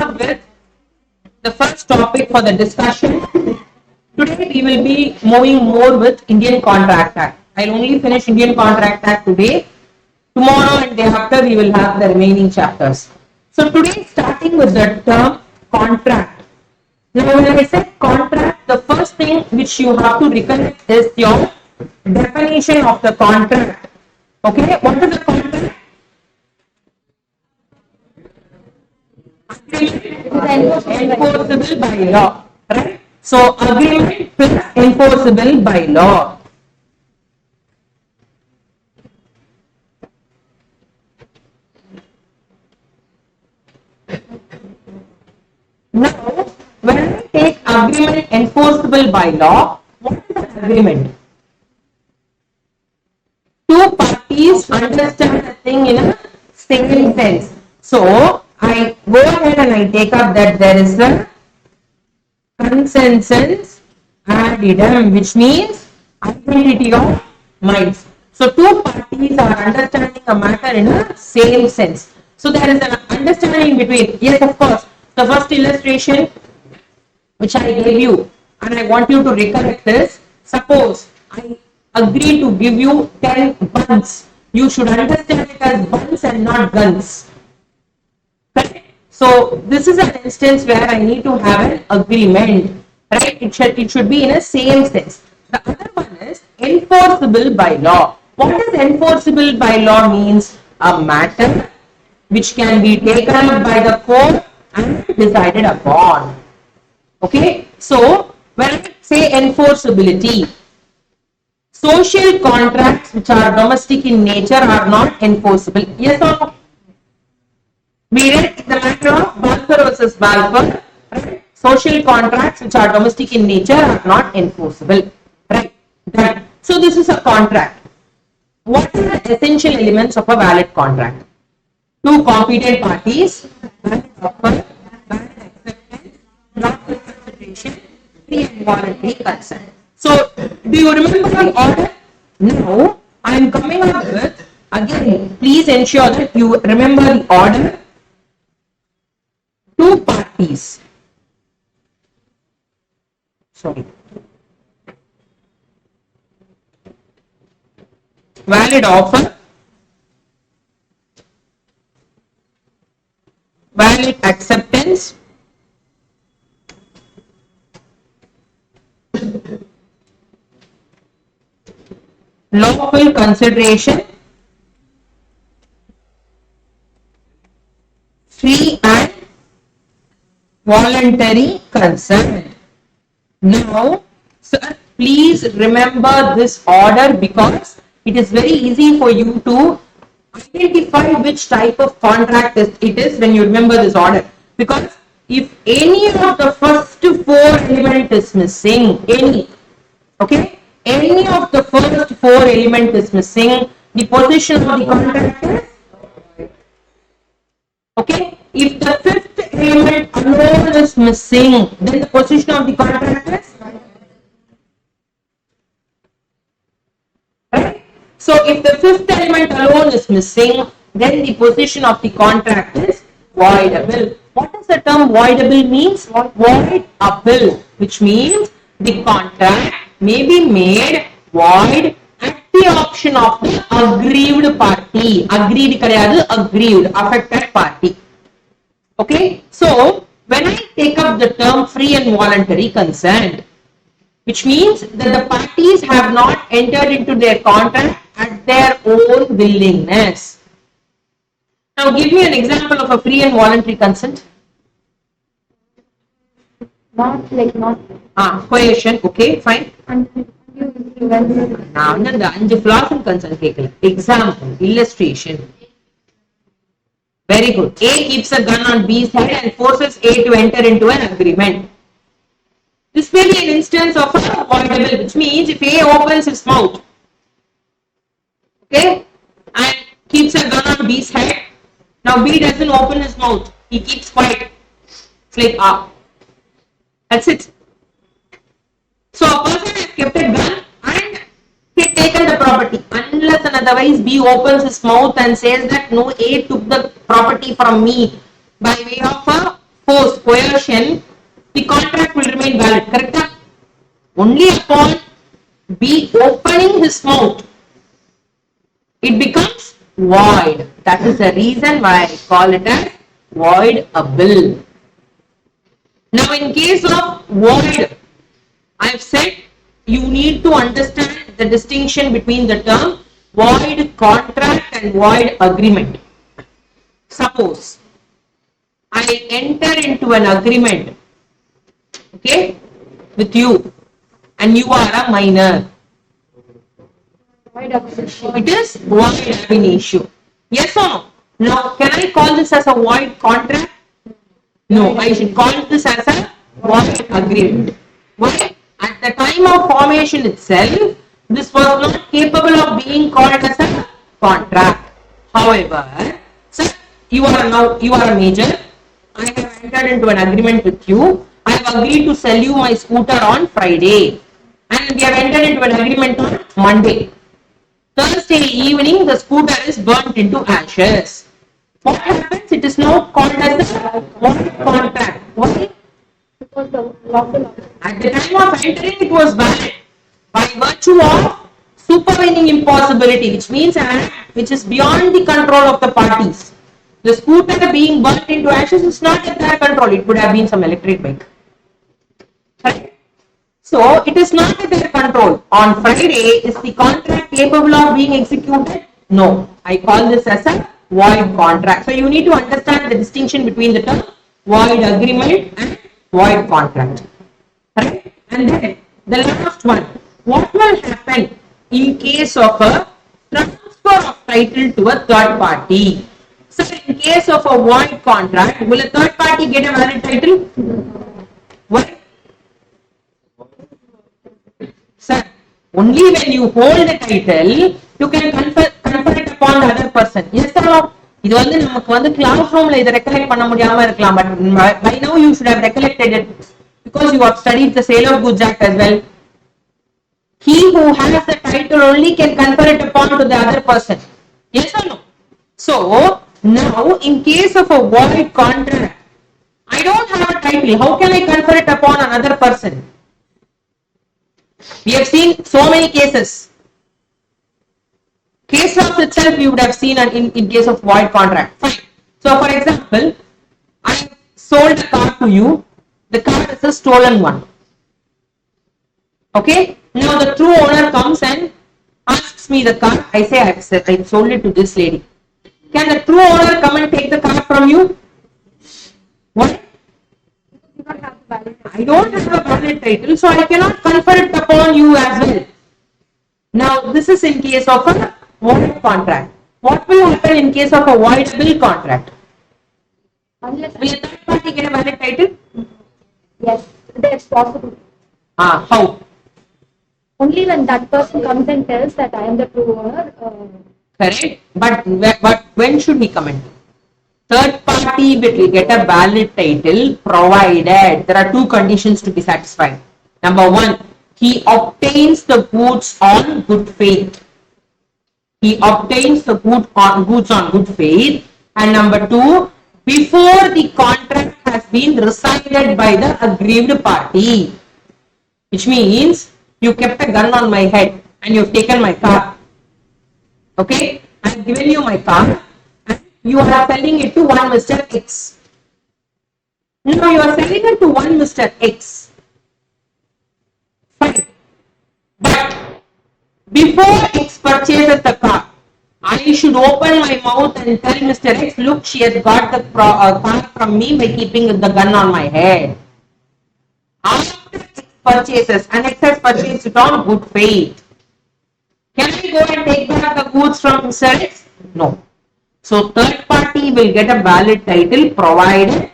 up with the first topic for the discussion. Today we will be moving more with Indian Contract Act. I'll only finish Indian Contract Act today. Tomorrow and day after we will have the remaining chapters. So today starting with the term contract. Now when I said contract, the first thing which you have to recollect is your definition of the contract. Okay, what is the contract? Enforceable by law, right? So agreement plus enforceable by law. Now, when I take agreement enforceable by law, what is an agreement? Two parties understand a thing in a same sense. So, I go ahead and I take up that there is a consensus ad idem, which means identity of minds. So, two parties are understanding a matter in a same sense. So, there is an understanding between, yes, of course, the first illustration which I gave you and I want you to recollect this. Suppose I agree to give you 10 buns. You should understand it as buns and not guns. Correct? So this is an instance where I need to have an agreement. Right? It should be in a same sense. The other one is enforceable by law. What does enforceable by law means? A matter which can be taken up by the court and decided upon. Okay, so when I say enforceability, social contracts which are domestic in nature are not enforceable. Yes or no? We read the matter of Balfour versus Balfour. Right? Social contracts which are domestic in nature are not enforceable. Right? So this is a contract. What are the essential elements of a valid contract? Two competent parties, valid offer, valid acceptance, lawful consideration, free and voluntary consent. So, do you remember the order? Now, I am coming up with, again, please ensure that you remember the order. Two parties. Sorry. Valid offer. Valid acceptance, lawful consideration, free and voluntary consent. Now, sir, please remember this order because it is very easy for you to identify which type of contract it is when you remember this order. Because if any of the first four elements is missing, any of the first four elements is missing, the position of the contract is okay. If the fifth element alone is missing, then the position of the contract is right. So if the fifth element alone is missing, then the position of the contract is voidable. What does the term voidable means? Voidable, which means the contract may be made void at the option of the aggrieved party. Aggrieved, affected party. Okay, so when I take up the term free and voluntary consent, which means that the parties have not entered into their contract at their own willingness. Now give me an example of a free and voluntary consent. Coercion, okay, fine. Now the flaws in consent. Example, illustration. Very good. A keeps a gun on B's head and forces A to enter into an agreement. This may be an instance of a voidable, which means if A opens his mouth, okay, and keeps a gun on B's head, now B doesn't open his mouth, he keeps quiet. It's like that's it. So a person has kept a gun and he taken the property. Unless and otherwise B opens his mouth and says that no, A took the property from me by way of a force, coercion, the contract will remain valid. Correct? Only upon B opening his mouth, it becomes void. That is the reason why I call it as voidable. Now, in case of void, I have said you need to understand the distinction between the term void contract and void agreement. Suppose I enter into an agreement, okay, with you, and you are a minor. It is void ab initio. Yes or no? Now, can I call this as a void contract? No, I should call this as a void agreement. Why? At the time of formation itself, this was not capable of being called as a contract. However, sir, you are a major. I have entered into an agreement with you. I have agreed to sell you my scooter on Friday, and we have entered into an agreement on Monday. Thursday evening, the scooter is burnt into ashes. What happens? It is now called as a void contract. Why? At the time of entering, it was valid by virtue of supervening impossibility, which means an act which is beyond the control of the parties. The scooter being burnt into ashes is not at their control. It could have been some electric bike. Right? So, it is not at their control. On Friday, is the contract capable of being executed? No. I call this as a void contract. So, you need to understand the distinction between the term void agreement and void contract. Right? And then, the last one. What will happen in case of a transfer of title to a third party? So, in case of a void contract, will a third party get a valid title? Why? Sir, only when you hold the title, you can confer it upon the other person. Yes or no? இது வந்து நமக்கு வந்து class ரூம்ல இதை recollect பண்ண முடியாம இருக்கலாம், but by now you should have recollected it because you have studied the Sale of Goods Act as well. He who has the title only can confer it upon to the other person. Yes or no? So now, in case of a void contract, I don't have a title. How can I confer it upon another person? We have seen so many cases. Case laws itself you would have seen in case of void contract. Fine. So, for example, I sold a car to you. The car is a stolen one. Okay. Now the true owner comes and asks me the car. I say I sold it to this lady. Can the true owner come and take the car from you? What? I don't have a valid title, so I cannot confer it upon you as well. Now, this is in case of a void contract. What will happen in case of a voidable contract? Unless Will a third party get a valid title? yes, that's possible. How? Only when that person comes and tells that I am the true owner. Correct. But when should he come in? Third party will get a valid title provided there are two conditions to be satisfied. Number one, he obtains the goods on good faith. He obtains the goods on good faith. And number two, before the contract has been rescinded by the aggrieved party. Which means you kept a gun on my head and you've taken my car. Okay, I've given you my car and you are selling it to one Mr. X. Now you are selling it to one Mr. X. Fine. But before X purchases the car, I should open my mouth and tell Mr. X, look, she has got the car from me by keeping the gun on my head. After X purchases, and X has purchased it on good faith, can I go and take back the goods from Mr. X? No. So, third party will get a valid title provided,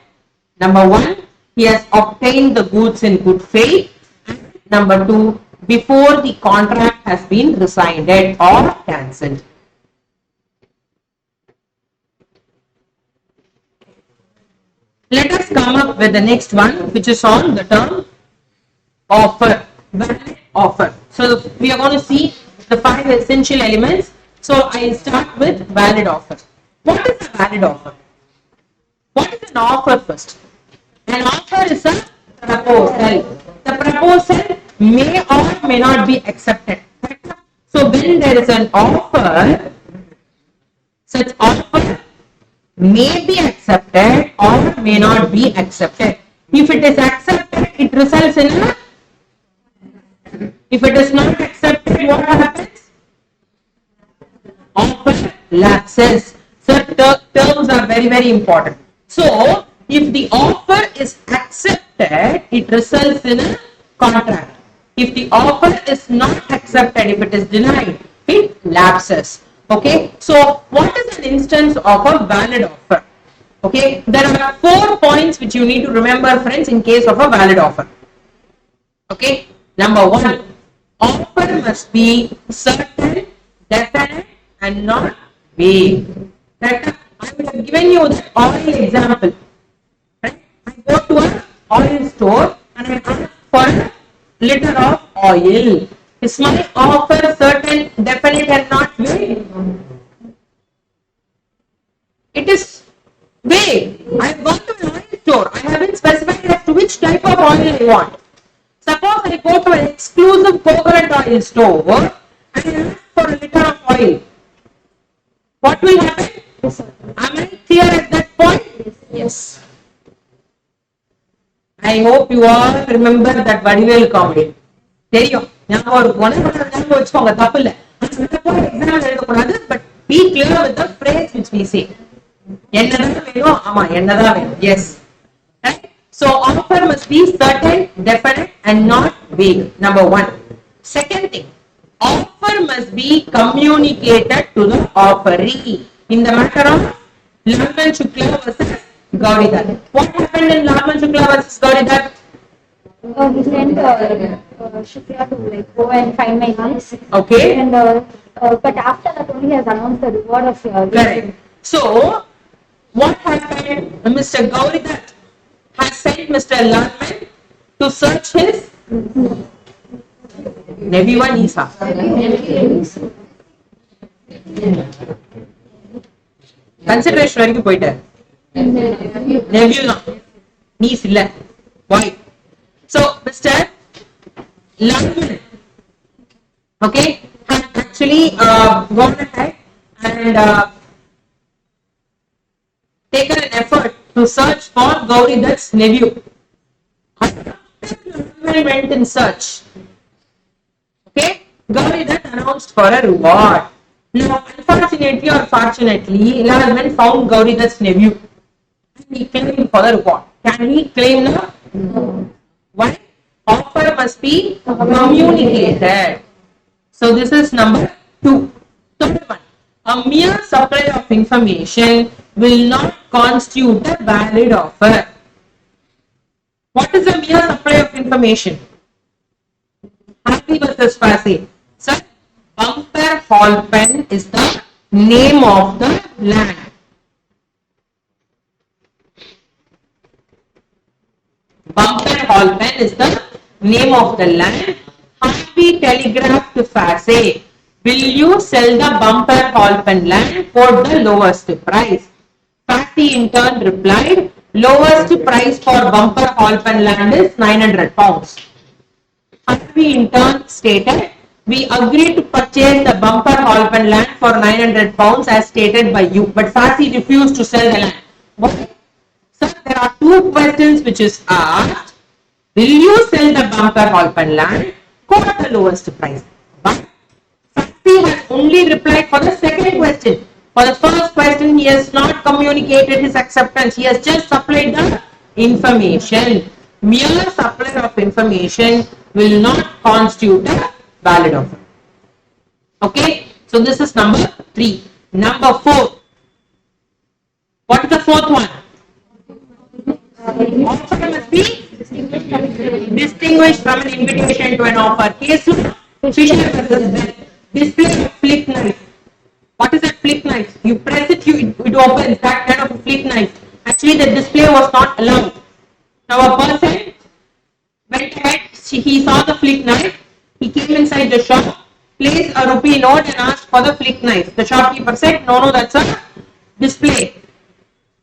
number one, he has obtained the goods in good faith, and number two, before the contract has been rescinded or cancelled. Let us come up with the next one, which is on the term offer, valid offer. So, we are going to see the 5 essential elements. So, I start with valid offer. What is a valid offer? What is an offer first? An offer is a proposal. The proposal may or may not be accepted. So when there is an offer, such offer may be accepted or may not be accepted. If it is accepted, it results in a. If it is not accepted, what happens? Offer lapses. So terms are very, very important. So if the offer is accepted, it results in a contract. If the offer is not accepted, if it is denied, it lapses. Okay. So what is an instance of a valid offer? Okay. There are 4 points which you need to remember, friends, in case of a valid offer. Okay. Number 1, offer must be certain, definite, and not vague. Right? I would have given you the oil example. Right? I go to an oil store and I ask for a liter of oil. Is my offer certain, definite, and not vague? It is vague. I have gone to an oil store. I haven't specified as to which type of oil I want. Suppose I go to an exclusive coconut oil store and I ask for a liter of oil. What will happen? Am I clear at that point? Yes. I hope you all remember that Vadivel comedy. தெரியும் ஞாபகம் இருக்கும் ஞாபகம் வச்சுக்கோங்க தப்பு இல்ல exam எழுதக்கூடாது but be clear with the phrase which we say. என்னதான் வேணும் ஆமா என்னதான் வேணும் S so offer must be certain, definite, and not vague. Number 1. Second thing, offer must be communicated to the offeree. In the matter of Lakshman Shukla versus Gauridat. What happened in Lakshman Shukla versus Gauridat? He sent Shukla to like go and find my niece. Okay. And but after that only he has announced the reward of correct. So what happened? Mr. Gauridat has sent Mr. Lakshman to search his nephew and niece. Consideration வரைக்கும் போயிட்டார் nephew தான் niece இல்ல boy. So Mr. Lakshman okay has actually gone ahead and taken an effort to search for Gauridat's nephew. Lakshman went in search. Okay, Gauridat announced for a reward. Now, unfortunately or fortunately, Lakshman found Gauridat's nephew. He claimed for the reward. Can he claim now? No. Why? Offer must be communicated. So this is number 2. Third one, a mere supply of information will not constitute a valid offer. What is a mere supply of information? Happy versus Fasi. Sir, Bumper Halpen is the name of the land. Bumper Halpen is the name of the land. Happy telegraphed to Fasi, will you sell the Bumper Halpen land for the lowest price? Fasi in turn replied, lowest price for Bumper Halpen land is 900 pounds. Happy in turn stated, we agreed to purchase the Bumper Halpen land for 900 pounds as stated by you, but Fasi refused to sell the land. Why? Sir, there are 2 questions which is asked. Will you sell the Bumper Halpen land? Quote the lowest price. But Fasi has only replied for the second question. For the first question, he has not communicated his acceptance. He has just supplied the information. Mere supply of information will not constitute a valid offer. Okay, so this is number 3. Number 4. What is the 4th one? Offer must be distinguished from an invitation to an offer. Case Fisher versus Bell. Display of flick knife. What is that flick knife? You press it, it opens. That kind of a flick knife. Actually, the display was not allowed. Now a person went ahead. He saw the flick knife. He came inside the shop, placed a rupee note and asked for the flick knife. The shopkeeper said, no, that's a display.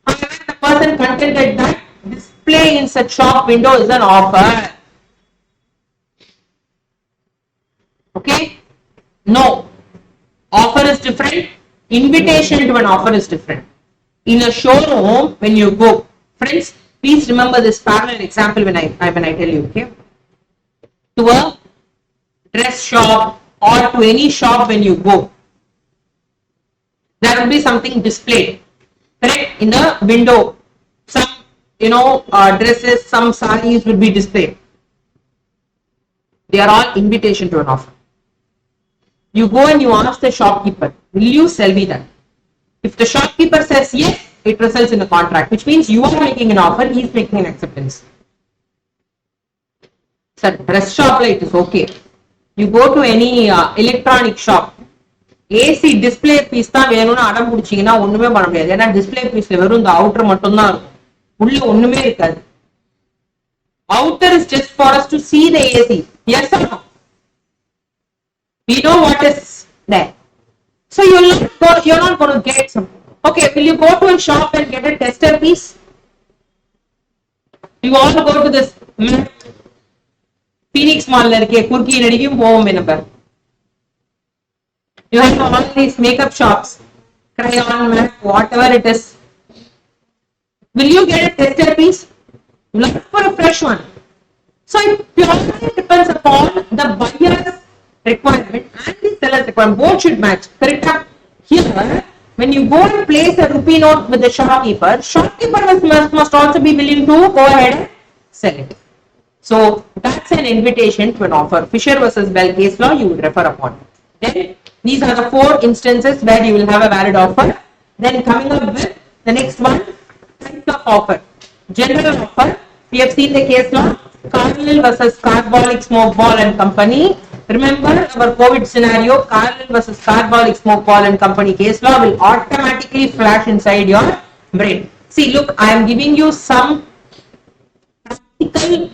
However, the person contended that display in such shop window is an offer. Okay? No. Offer is different. Invitation to an offer is different. In a showroom, when you go, friends, please remember this parallel example when I tell you, okay? To a dress shop or to any shop when you go, there will be something displayed, correct? In the window, some dresses, some sarees will be displayed. They are all invitation to an offer. You go and you ask the shopkeeper, will you sell me that? If the shopkeeper says yes, it results in a contract, which means you are making an offer, he is making an acceptance. So dress shop, it is okay. You go to any electronic shop, AC display piece தான் வேணும்னு அடம் பிடிச்சீங்கன்னா ஒண்ணுமே பண்ண முடியாது. ஏன்னா display பீஸ்ல வெறும் இந்த outer மட்டும் தான் இருக்கும், உள்ள ஒண்ணுமே இருக்காது. Outer is just for us to see the AC. Yes or no? We know what is there. So you're not going to get something. Okay, will you go to a shop and get a tester piece? You all go to this Phoenix Mall Kurki nadikum povum number. You have all these makeup shops, crayon, matte, whatever it is. Will you get a tester piece? Look for a fresh one. So it purely depends upon the buyer's requirement and the seller's requirement. Both should match. Correct? Here, when you go and place a rupee note with the shopkeeper must also be willing to go ahead and sell it. So that's an invitation to an offer. Fisher versus Bell case law you will refer upon. Then these are the 4 instances where you will have a valid offer. Then coming up with the next one, type of offer. General offer. We have seen the case law. Carlyle versus Carbolic Smoke Ball and Company. Remember our COVID scenario, Carlyle versus Carbolic Smoke Ball and Company case law will automatically flash inside your brain. See, look, I am giving you some practical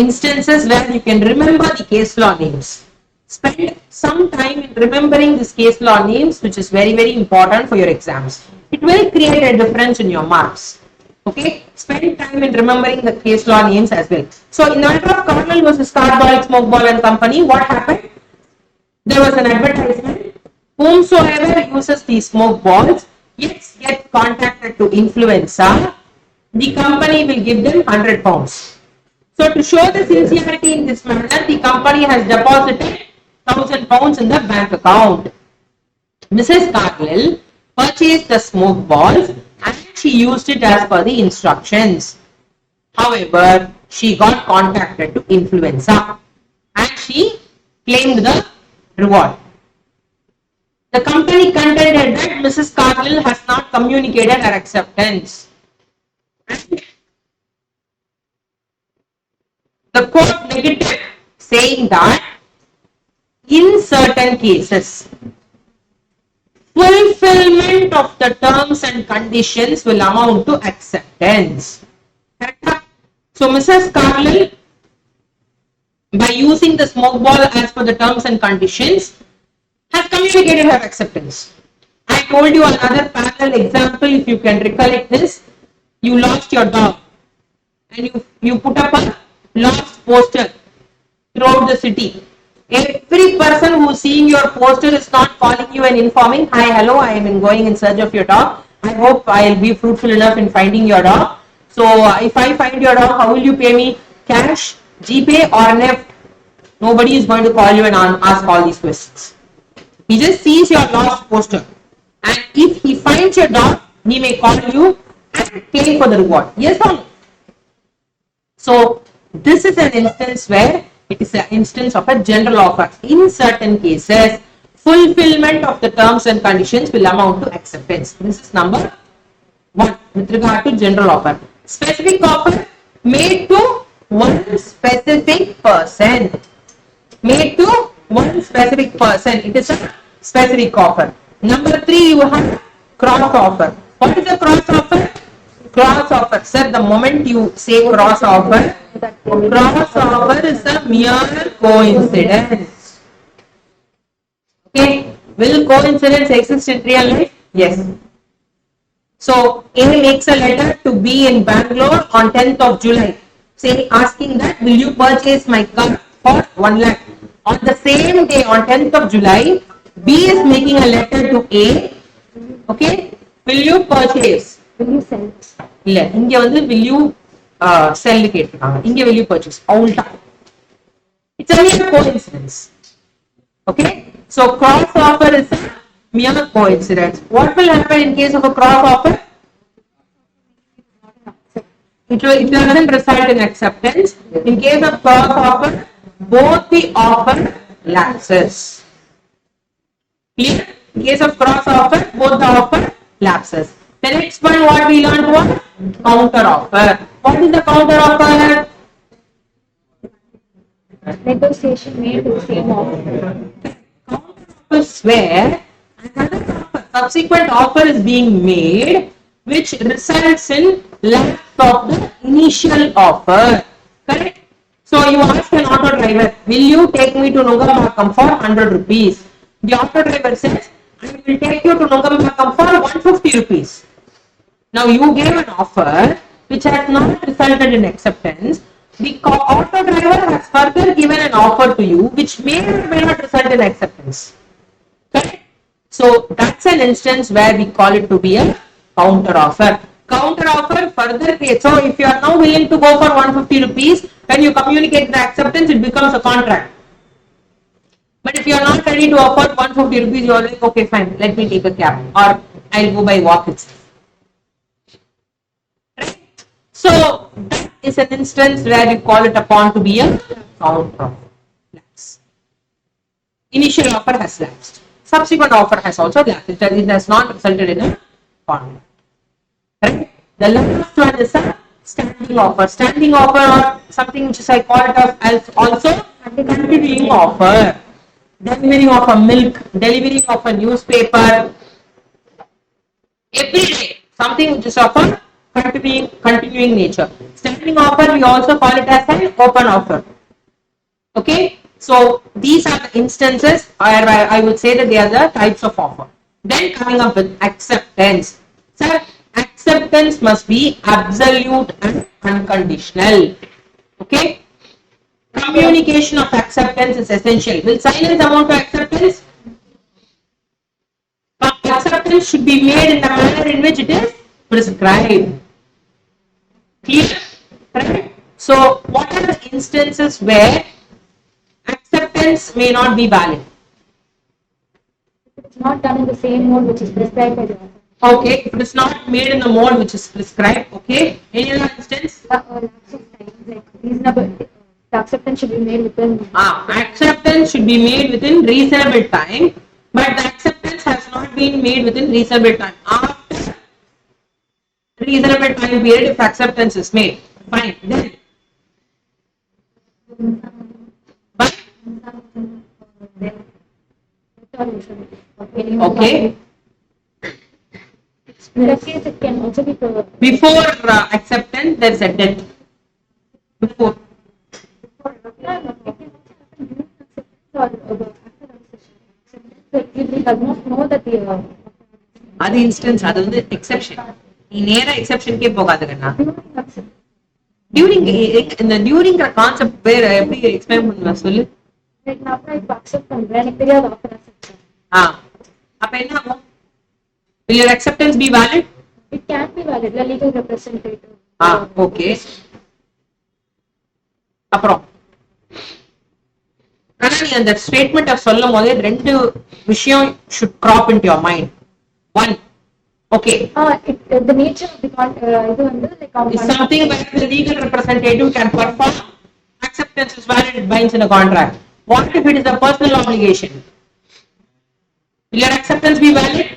instances where you can remember the case law names. Spend some time in remembering this case law names, which is very, very important for your exams. It will create a difference in your marks. Okay, spend time in remembering the case law names as well. So in the matter of Carlyle versus Carbolic Smoke Ball and Company, what happened? There was an advertisement. Whomsoever uses these smoke balls, get contacted to influencer, the company will give them 100 pounds. So to show the sincerity in this manner, the company has deposited 1,000 pounds in the bank account. Mrs. Carlyle purchased the smoke balls and she used it as per the instructions. However, she got contacted to influencer and she claimed the reward. The company contended that Mrs. Carlyle has not communicated her acceptance. And the court negated, saying that in certain cases, fulfillment of the terms and conditions will amount to acceptance. So Mrs. Carlyle, by using the smoke ball as per the terms and conditions, has communicated her acceptance. I told you another parallel example, if you can recollect this. You lost your dog and you put up a lost poster throughout the city. Every person who is seeing your poster is not calling you and informing, hi, hello, I am going in search of your dog. I hope I will be fruitful enough in finding your dog. So if I find your dog, how will you pay me? Cash, GPay or NEFT? Nobody is going to call you and ask all these questions. He just sees your lost poster. And if he finds your dog, he may call you and pay for the reward. Yes or no? So this is an instance where it is an instance of a general offer. In certain cases, fulfillment of the terms and conditions will amount to acceptance. This is number 1 with regard to general offer. Specific offer made to one specific person. Made to one specific person. It is a specific offer. Number 3, you have cross offer. What is a cross offer? Cross offer. Sir, the moment you say cross offer is a mere coincidence. Okay. Will coincidence exist in real life? Yes. So A makes a letter to B be in Bangalore on 10th of July, say asking that will you purchase my car for 1 lakh. On the same day on 10th of July, B is making a letter to A. Okay, will you purchase? Will you sell? இல்ல இங்க வந்து will you sell கேட்டிருக்காங்க. இங்க will you purchase? Ulta. It's only a coincidence. Okay, so cross offer is a mere coincidence. What will happen in case of a cross offer? It doesn't result in acceptance. In case of cross offer, both the offer lapses. Clear? In case of cross offer, both the offer lapses. The next one, what we learned was counter offer. What is the counter offer? Negotiation made with the same offer. Counter offer is where another offer, subsequent offer is being made, which results in lapse of the initial offer. Correct? So you ask an auto driver, will you take me to Nugambakam for 100 rupees? The auto driver says, I will take you to Nugambakam for 150 rupees. Now you gave an offer which has not resulted in acceptance. The auto driver has further given an offer to you which may or may not result in acceptance. Correct? So that's an instance where we call it to be a counter offer. Counter offer further creates. So if you are now willing to go for 150 rupees, when you communicate the acceptance, it becomes a contract. But if you are not ready to offer 150 rupees, you are like, okay, fine, let me take a cab or I'll go by walk itself. Right? So that is an instance where we call it upon to be a counter offer. Lapse. Initial offer has lapsed. Subsequent offer has also lapsed. It has not resulted in a contract. Right? The last one is a standing offer. Standing offer or something which is I call it as also continuing offer. Delivering of a milk, delivering of a newspaper, every day, something which is of a continuing nature. Standing offer, we also call it as an open offer. Okay, so these are the instances where I would say that they are the types of offer. Then coming up with acceptance. Sir, acceptance must be absolute and unconditional. Okay. Communication of acceptance is essential. Will silence amount to acceptance? Acceptance should be made in the manner in which it is prescribed. Clear? Right? So, what are the instances where acceptance may not be valid? It's not done in the same mode which is prescribed by the offer. Okay, if it is not made in the mode which is prescribed, okay. Any other instance? Like reasonable. The acceptance should be made within. Acceptance should be made within reasonable time, but the acceptance has not been made within reasonable time. After reasonable time period, if acceptance is made, fine. Then, but okay. In that case, it can also be Before acceptance, there is a debt. Before. If he does not know that the அது instance அது வந்து exception நீ நேரா எக்ஸெப்ஷனுக்கே போகாதுங்கண்ணா during இந்த டியூரிங்கிற concept பேர் எப்படி explain பண்ணுவா சொல்லு அக்செப்ட் பண்றேன் எனக்கு தெரியாது ஆஃபர் அப்ப என்ன ஆகும் will your acceptance be valid it can be valid the legal representative okay அப்புறம் ஆனா நீ அந்த ஸ்டேட்மெண்ட் சொல்லும் போதே ரெண்டு விஷயம் should crop into your mind. One, okay. The nature of the இது வந்து is something where the legal representative can perform. Acceptance is valid, it binds in a contract. What if it is a personal obligation? Will your acceptance be valid?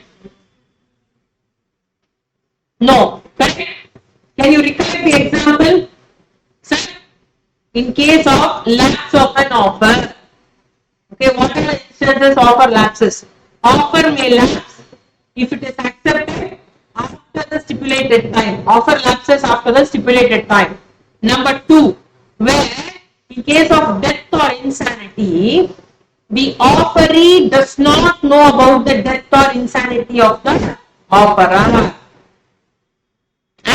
No. Correct? Can you recollect the example? Sir, in case of lapse of an offer, okay, what are the instances offer lapses? Offer may lapse if it is accepted after the stipulated time. Offer lapses after the stipulated time. Number 2, where in case of death or insanity, the offeree does not know about the death or insanity of the offerer.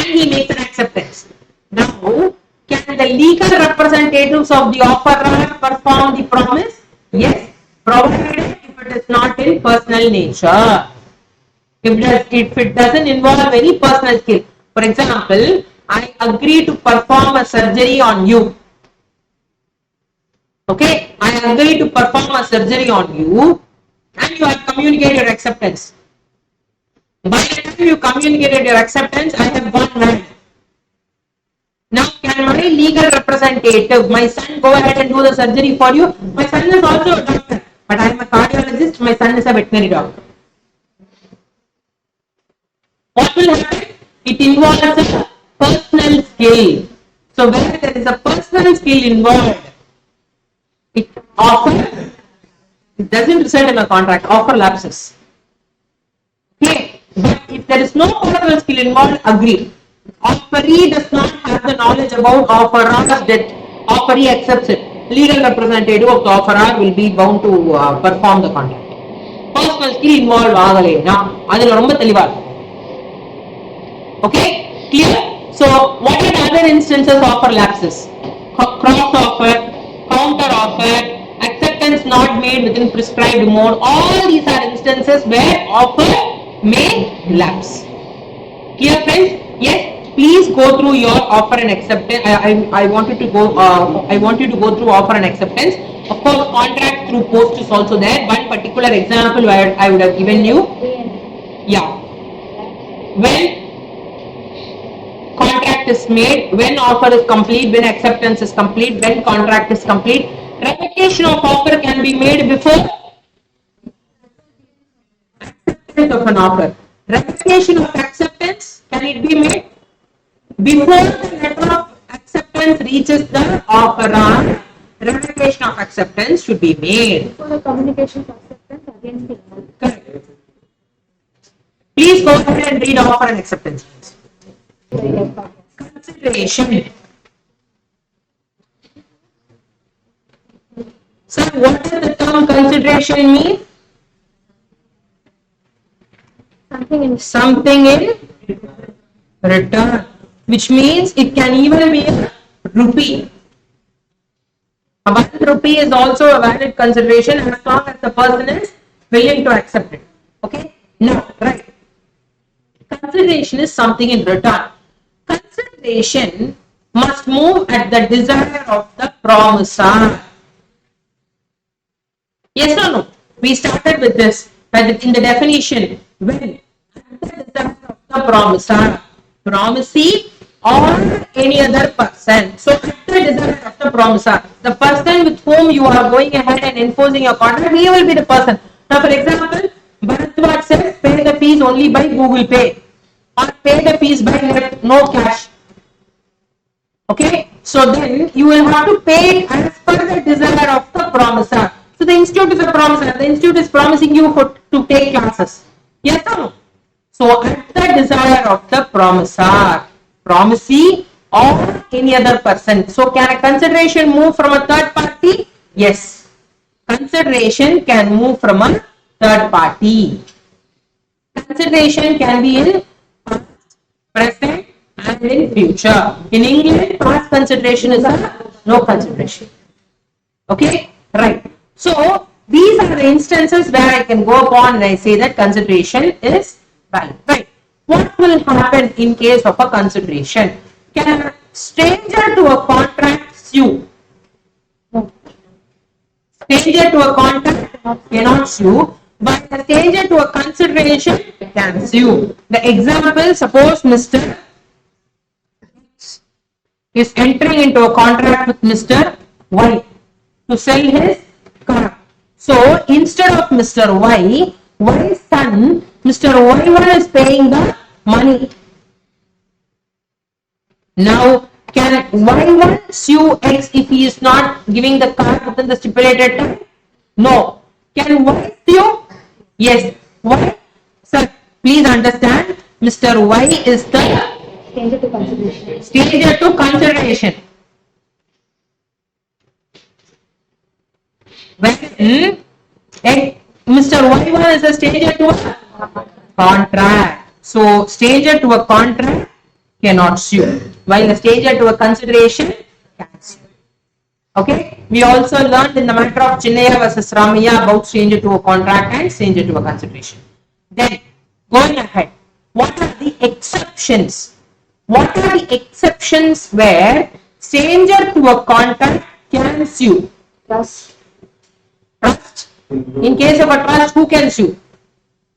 and he makes an acceptance. Now, can the legal representatives of the offeror perform the promise? Yes, provided if it is not in personal nature. If it doesn't involve any personal skill. For example, I agree to perform a surgery on you. Okay, I agree to perform a surgery on you and you have communicated your acceptance. By the time you communicated your acceptance, I have gone mad. Now, can my legal representative, my son, go ahead and do the surgery for you? My son is also a doctor, but I am a cardiologist, my son is a veterinary doctor. What will happen? It involves a personal skill. So, where there is a personal skill involved, it often it doesn't result in a contract, offer lapses. Okay, but if there is no personal skill involved, agree. Offeree does not have the knowledge about offeror's debt. Offeree accepts it. Legal representative of the offeror will be bound to perform the contract. Personal skill involved ஆகலைனா அதுல ரொம்ப தெளிவா இருக்கும். Okay, clear? So, what are the other instances of offer lapses? Cross offer, counter offer, acceptance not made within prescribed mode. All these are instances where offer may lapse. Clear, friends? Yes. Please go through your offer and acceptance. I wanted to go. I want you to go through offer and acceptance. Of course, contract through post is also there. One particular example where I would have given you. Yeah. When contract is made, when offer is complete, when acceptance is complete, when contract is complete. Revocation of offer can be made before acceptance of an offer. Revocation of acceptance, can it be made? Before the letter of acceptance reaches the offeror, revocation of acceptance should be made. For the communication of acceptance against the other. Correct. Please go ahead and read offer and acceptance. Consideration. Sir, what does the term consideration mean? Something in return, which means it can even be a rupee. 1 rupee is also a valid consideration as long as the person is willing to accept it. Okay? Now, right. Consideration is something in return. Consideration must move at the desire of the promisor. Yes or no? We started with this in the definition. When at the desire of the promisor, promisee or any other person. So at the desire of the promisor, the person with whom you are going ahead and enforcing your contract, he will be the person. Now, for example, Bharadwaj says pay the fees only by Google Pay or pay the fees by no cash. Okay, so then you will have to pay it as per the desire of the promisor. So the institute is a promisor. The institute is promising you to take classes. Yes or no? So at the desire of the promisor, promisee or any other person. So can a consideration move from a third party? Yes. Consideration can move from a third party. Consideration can be in past, present and in future. In England, past consideration is a no consideration. Okay, right. So these are the instances where I can go upon and I say that consideration is valid. Right. What will happen in case of a consideration? Can a stranger to a contract sue? No. Stranger to a contract cannot sue, but a stranger to a consideration can sue. The example, suppose Mr. is entering into a contract with Mr. Y to sell his car. So instead of Mr. Y's son, Mr. Y1 is paying the money. Now, can Y1 sue X if he is not giving the car within the stipulated time? No. Can Y sue? Yes. Why? Sir, please understand, Mr. Y is the Stranger to consideration. Stranger to consideration. When Mr. Y1 is a stranger to a contract. So, stranger to a contract cannot sue, while a stranger to a consideration can sue. Okay, we also learned in the matter of Chinnaya versus Ramaya about stranger to a contract and stranger to a consideration. Then, going ahead, what are the exceptions? What are the exceptions where stranger to a contract can sue? Trust. Trust. In case of a trust, who can sue?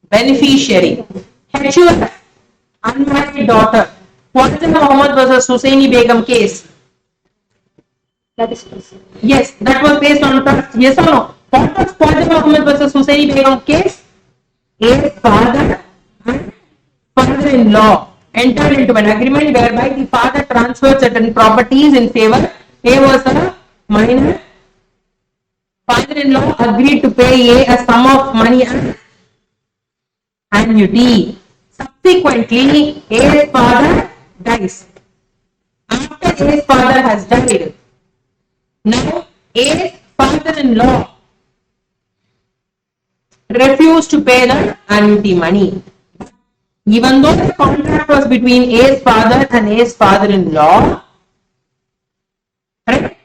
Beneficiary. HUF, unmarried daughter. Khwaja Muhammad versus Hussaini Begum case. That is trust. Yes, that was based on trust. Yes or no? What was Khwaja Muhammad versus Hussaini Begum case? A father and father-in-law entered into an agreement whereby the father transferred certain properties in favor. A was a minor. Father-in-law agreed to pay a sum of money as annuity. Subsequently, A's father dies. After A's father has died, now A's father-in-law refused to pay the annuity money. Even though the contract was between A's father and A's father-in-law, right?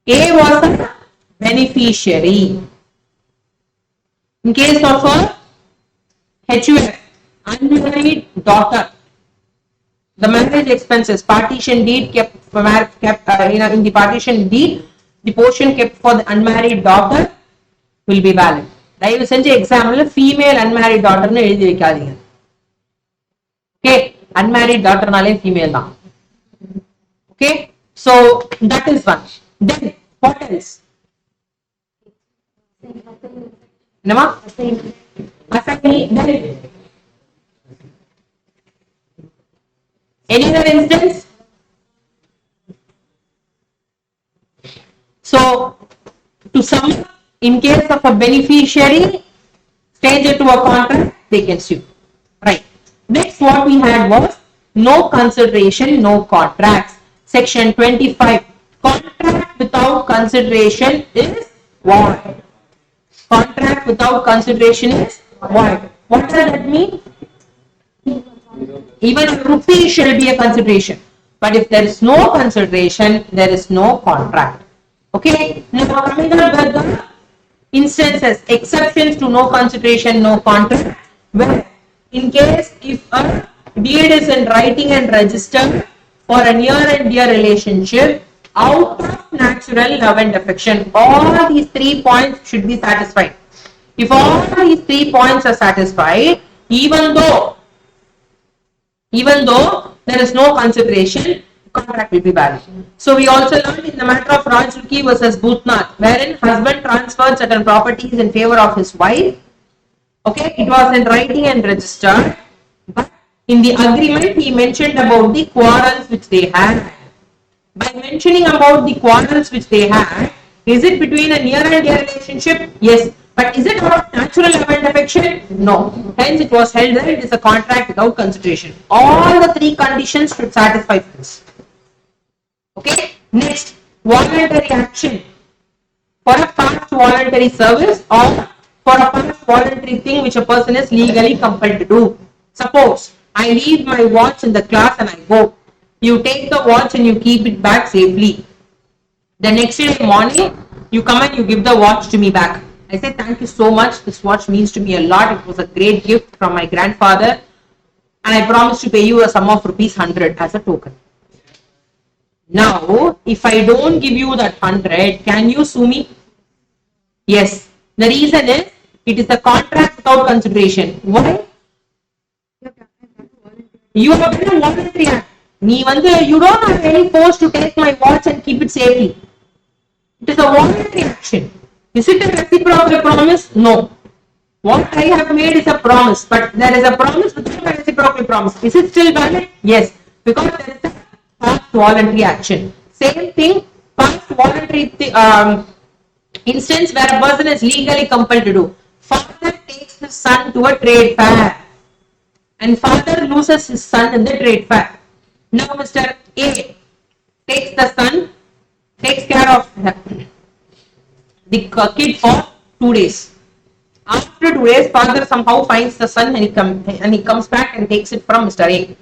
A was a beneficiary. In case of a HUF, unmarried daughter, the marriage expenses, partition deed kept in the partition deed, the portion kept for the unmarried daughter will be valid. தயவு செஞ்சு example female unmarried டாட்டர்னு எழுதி வைக்காதீங்க. Okay, unmarried டாட்டர்னாலே female தான். Okay, so that is one. Then what else? என்னமா? Assignee. Any other instance? So, to sum up, in case of a beneficiary, stranger to a contract, they can sue. Right. Next, what we had was no consideration, no contracts. Section 25. Contract without consideration is void. Contract without consideration is void. What does that mean? Even a rupee shall be a consideration. But if there is no consideration, there is no contract. Okay. Now coming up with the instances, exceptions to no consideration, no contract. Where in case if a deed is in writing and registered for a near and dear relationship out of natural love and affection, all these 3 points should be satisfied. If all these 3 points are satisfied, even though there is no consideration, contract will be valid. So we also learned in the matter of Rajruki versus Bhutnath, wherein husband transferred certain properties in favor of his wife. Okay, it was in writing and registered, but in the agreement he mentioned about the quarrels which they had. By mentioning about the quarrels which they had, is it between a near and dear relationship? Yes. But is it about natural love and affection? No. Hence it was held that it is a contract without consideration. All the 3 conditions should satisfy this. Okay. Next, voluntary action. For a past voluntary service or for a past voluntary thing which a person is legally compelled to do. Suppose I leave my watch in the class and I go. You take the watch and you keep it back safely. The next day morning, you come and you give the watch to me back. I say, thank you so much. This watch means to me a lot. It was a great gift from my grandfather. And I promise to pay you a sum of ₹100 as a token. Now, if I don't give you that 100, can you sue me? Yes. The reason is, it is a contract without consideration. Why? You have done a voluntary act. You don't have any force to take my watch and keep it safely. It is a voluntary action. Is it a reciprocal promise? No. What I have made is a promise, but there is a promise without a reciprocal promise. Is it still valid? Yes, because there is a past voluntary action. Same thing, past voluntary instance where a person is legally compelled to do. Father takes his son to a trade fair, and father loses his son in the trade fair. Now Mr. A takes the son, takes care of the kid for 2 days. After 2 days, father somehow finds the son and he comes back and takes it from Mr. A.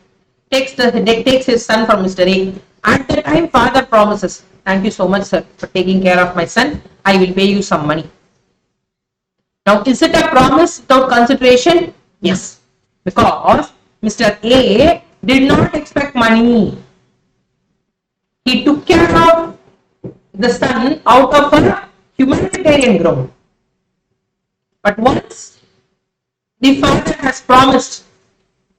takes his son from Mr. A. At the time, father promises, "Thank you so much, sir, for taking care of my son. I will pay you some money." Now, is it a promise without consideration? Yes, because Mr. A did not expect money. He took care of the son out of a humanitarian ground. But once the father has promised,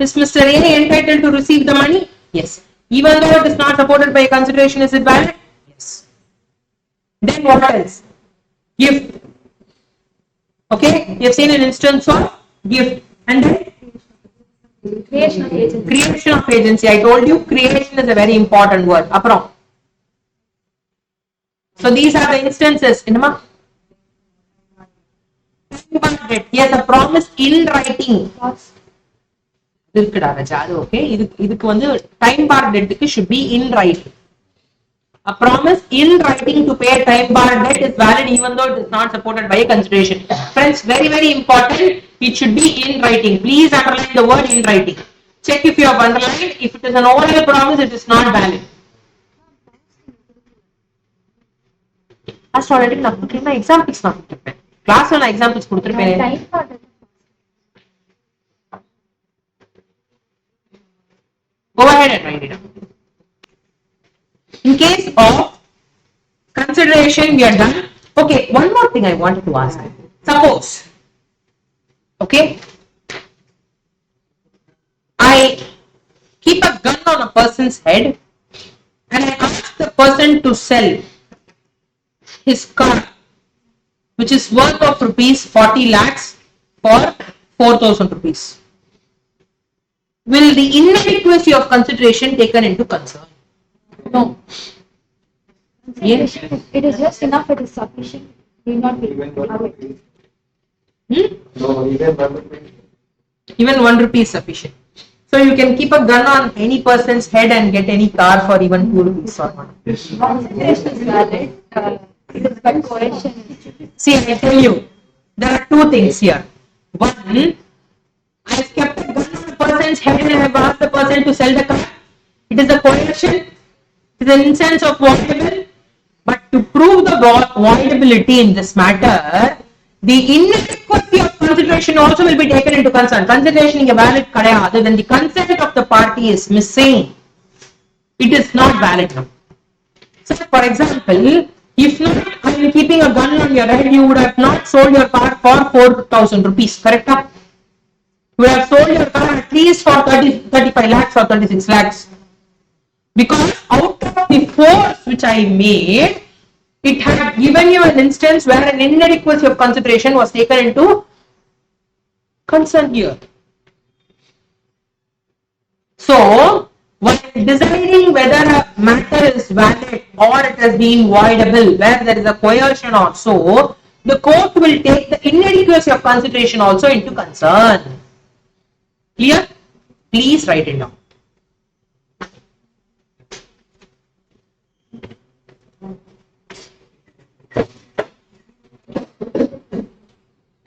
is Mr. A entitled to receive the money? Yes. Even though it is not supported by consideration, is it valid? Yes. Then what else? Gift. Okay, you have seen an instance of gift. And then Creation of agency. creation of agency. I told you creation is a very important word. Aprom. So these are the instances. Yes, a promise in writing. இருக்குடா ராஜா அது okay இதுக்கு வந்து time பார் டெட்டுக்கு should be in writing. A promise in writing to pay time bar debt is valid even though it is not supported by a consideration. Friends, very very important, it should be in writing. Please underline the word in writing. Check if you have underlined. If it is an oral promise, it is not valid. Last already நான் கொடுத்திருப்பேன் examples நான் கொடுத்திருப்பேன் கிளாஸ்ல நான் examples கொடுத்திருப்பேன். Go ahead and write it down. In case of consideration, we are done. Okay, one more thing I wanted to ask. Suppose, okay, I keep a gun on a person's head and I ask the person to sell his car, which is worth of rupees 40 lakhs for 4,000 rupees. Will the inadequacy of consideration taken into concern? No. Yes. It is just enough, it is sufficient. Will not be. No, Even 1 rupee is sufficient. So you can keep a gun on any person's head and get any car for even 2 rupees or one. Consideration is valid. It is but coercion. See, I tell you, there are two things here. One, I have kept a gun on a person's head and I have asked the person to sell the car. It is a coercion. It is an instance of voidable. But to prove the voidability in this matter, the inadequacy of consideration also will be taken into concern. Consideration is valid other than the consent of the party is missing. It is not valid now. So, for example, if not, I am keeping a gun on your head, you would have not sold your car for 4,000 rupees, correct? You would have sold your car at least for 35 lakhs or 36 lakhs. Because out of the force which I made, it had given you an instance where an inadequacy of consideration was taken into concern here. So, when deciding whether a matter is valid or it has been voidable, where there is a coercion or so, the court will take the inadequacy of consideration also into concern. Clear? Please write it down.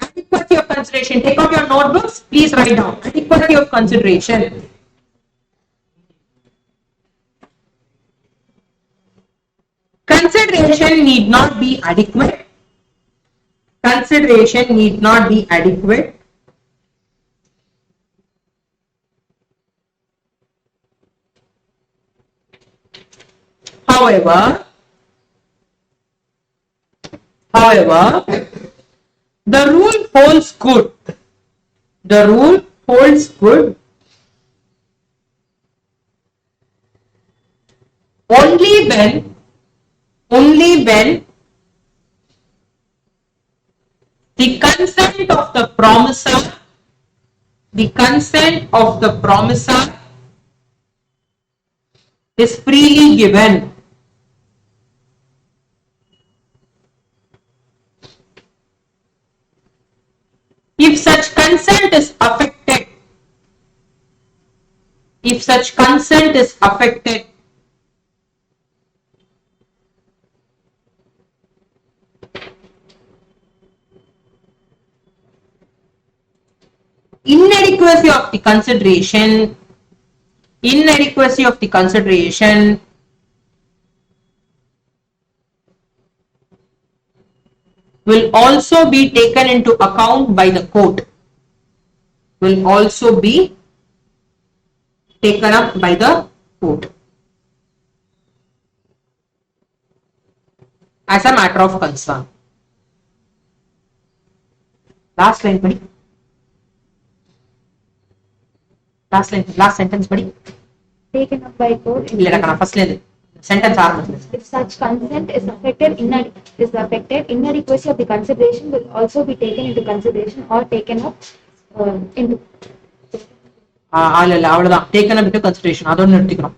Adequacy of consideration. Take out your notebooks. Please write down. Adequacy of consideration. Consideration need not be adequate. Consideration need not be adequate. However, the rule holds good. The rule holds good only when the consent of the promisor is freely given. If such consent is affected, inadequacy of the consideration inadequacy of the consideration will also be taken into account by the court. Will also be taken up by the court as a matter of concern. Last line, buddy. Last line, last sentence, buddy. Taken up by court. First line. Sentence ஆரம்பிச்சு. If such consent is affected, inadequacy of the consideration will also be taken into consideration or taken up into. இல்ல அவ்வளவுதான். Taken up into consideration. அதோட நிறுத்திக்கிறோம்.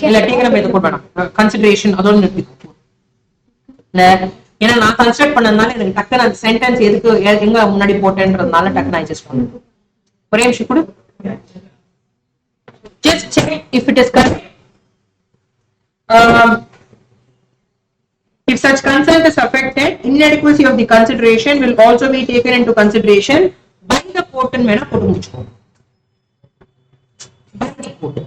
இல்ல taken up எது போட வேணாம். Consideration அதோட நிறுத்திக்கிறோம். இல்ல ஏன்னா நான் கன்ஸ்ட்ரக்ட் பண்ணதுனால எனக்கு டக்குனு அந்த சென்டென்ஸ் எதுக்கு எங்க முன்னாடி போட்டேன்றதுனால டக்குனு அட்ஜஸ்ட் பண்ணுங்க. ஒரே நிமிஷம் கொடு. Just check if it is correct. If such consent is affected, inadequacy of the consideration will also be taken into consideration by the court and mena போட்டு முடிச்சுக்கோ. By the court.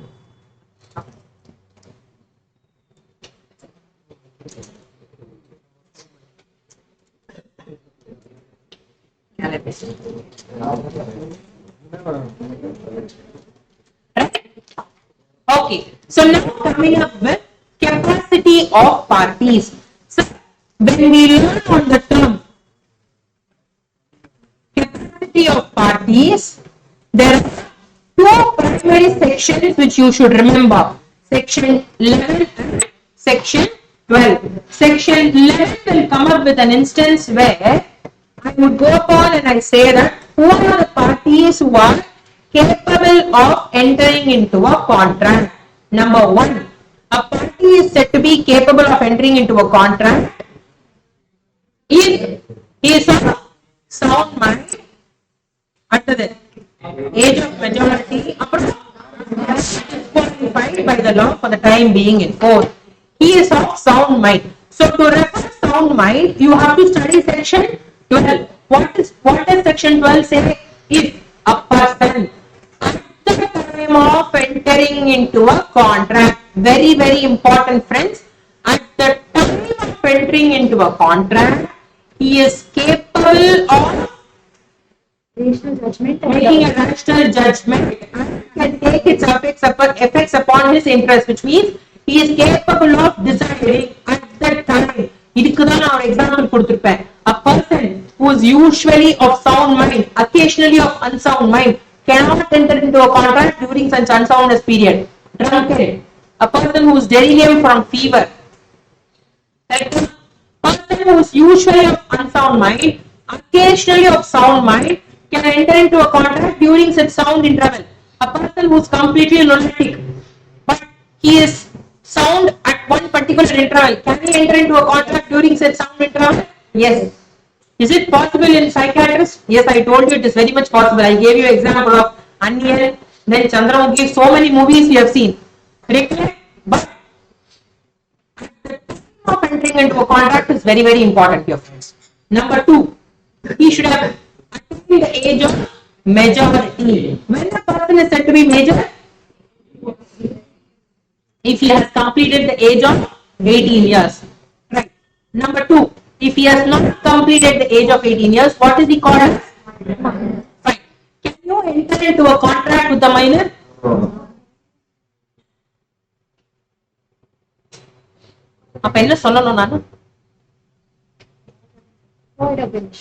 Okay, so now coming up with capacity of parties. So when we learn on the term capacity of parties, there are two primary sections which you should remember. Section 11 and section 12. Section 11 will come up with an instance where I would go upon and I say that who are the parties who are capable of entering into a contract. Number one, a party is said to be capable of entering into a contract if he is of sound mind, under the age of majority, qualified by the law for the time being in force. He is of sound mind. So to refer sound mind, you have to study section 12. What does section 12 say? If a person at the time of entering into a contract, very very important friends, at the time of entering into a contract, he is capable of Rational judgment. making a rational judgment and can take its effects upon his interest, which means he is capable of deciding at that time. இதுக்கு தான் நான் ஒரு example கொடுத்திருப்பேன். A person who is usually of sound mind, occasionally of unsound mind, cannot enter into a contract during such unsoundness period. Drunkard, a person who is delirium from fever, a person who is usually of unsound mind, occasionally of sound mind, can enter into a contract during such sound interval. A person who is completely lunatic, but he is sound at one particular interval, can he enter into a contract during such sound interval? Yes. Is it possible in psychiatrists? Yes, I told you it is very much possible. I gave you example of Onion, then Chandramukhi, so many movies we have seen. Recollect? But at the time of entering into a contract is very very important, dear friends. Number two, he should have attained the age of majority. When the person is said to be major, if he has completed the age of 18 years. Right. Number two, if he has not completed the age of 18 years, what is he called as? Fine. Can you enter into a contract with the minor? அப்ப என்ன சொல்லணும் நானு? Void of which?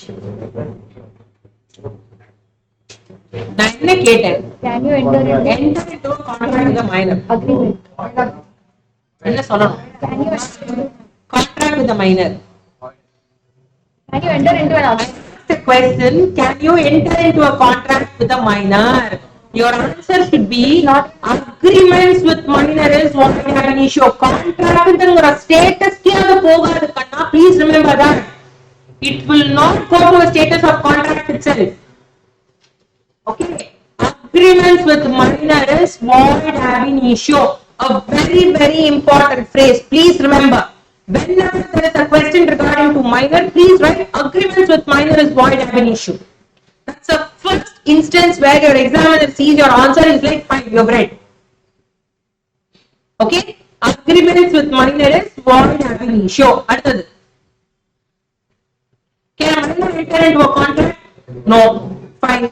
நான் என்ன கேட்டேன்? Can you enter into a contract with the minor? agreement? என்ன சொல்லணும்? Can you enter? Contract with the minor. Can you enter into an agreement? The question, can you enter into a contract with a minor? Your answer should be not agreements with minor is what we have an issue of contract and a status please remember that it will not go to a status of contract itself. Okay, agreements with minor is void ab initio, a very very important phrase. Please remember, whenever there is a question regarding to minor, please write agreements with minor is void ab initio. That's the first instance where your examiner sees your answer is like, fine, you have read. Okay? Agreements with minor is void ab initio. அடுத்தது. Can a minor enter into a contract? No. Fine.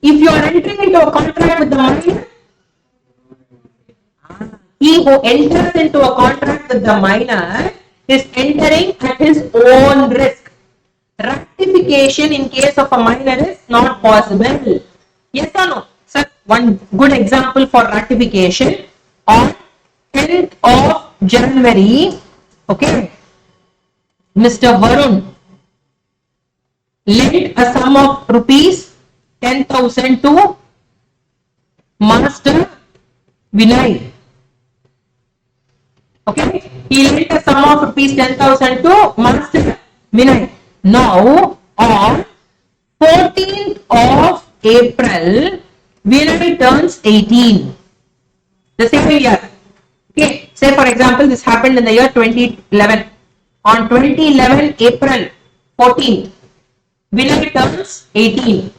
If you are entering into a contract with the minor, he who enters into a contract with the minor is entering at his own risk. Ratification in case of a minor is not possible. Yes or no? Sir, one good example for ratification on 10th of January, okay, Mr. Varun lent a sum of rupees 10,000 to Master Vinay. Okay, he lent a sum of rupees 10,000 to Master Vinay. Now, on 14th of April, Vinay turns 18. The same year. Okay, say for example, this happened in the year 2011. On 2011 April 14th, Vinay turns 18.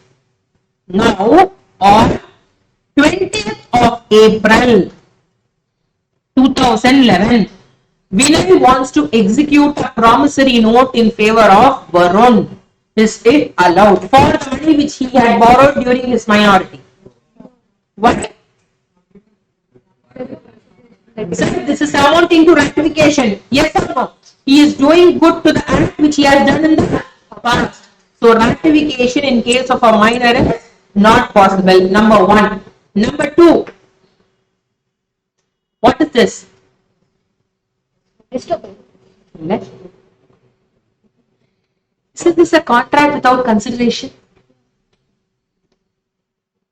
Now, on 20th of April 2011, Vinay wants to execute a promissory note in favor of Varun. Is it allowed for the money which he had borrowed during his minority? What? Sir, this is amounting to ratification. Yes or no? He is doing good to the act which he has done in the past. So ratification in case of a minor is not possible. Number one. Number two. What is this? Estoppel. Isn't this a contract without consideration?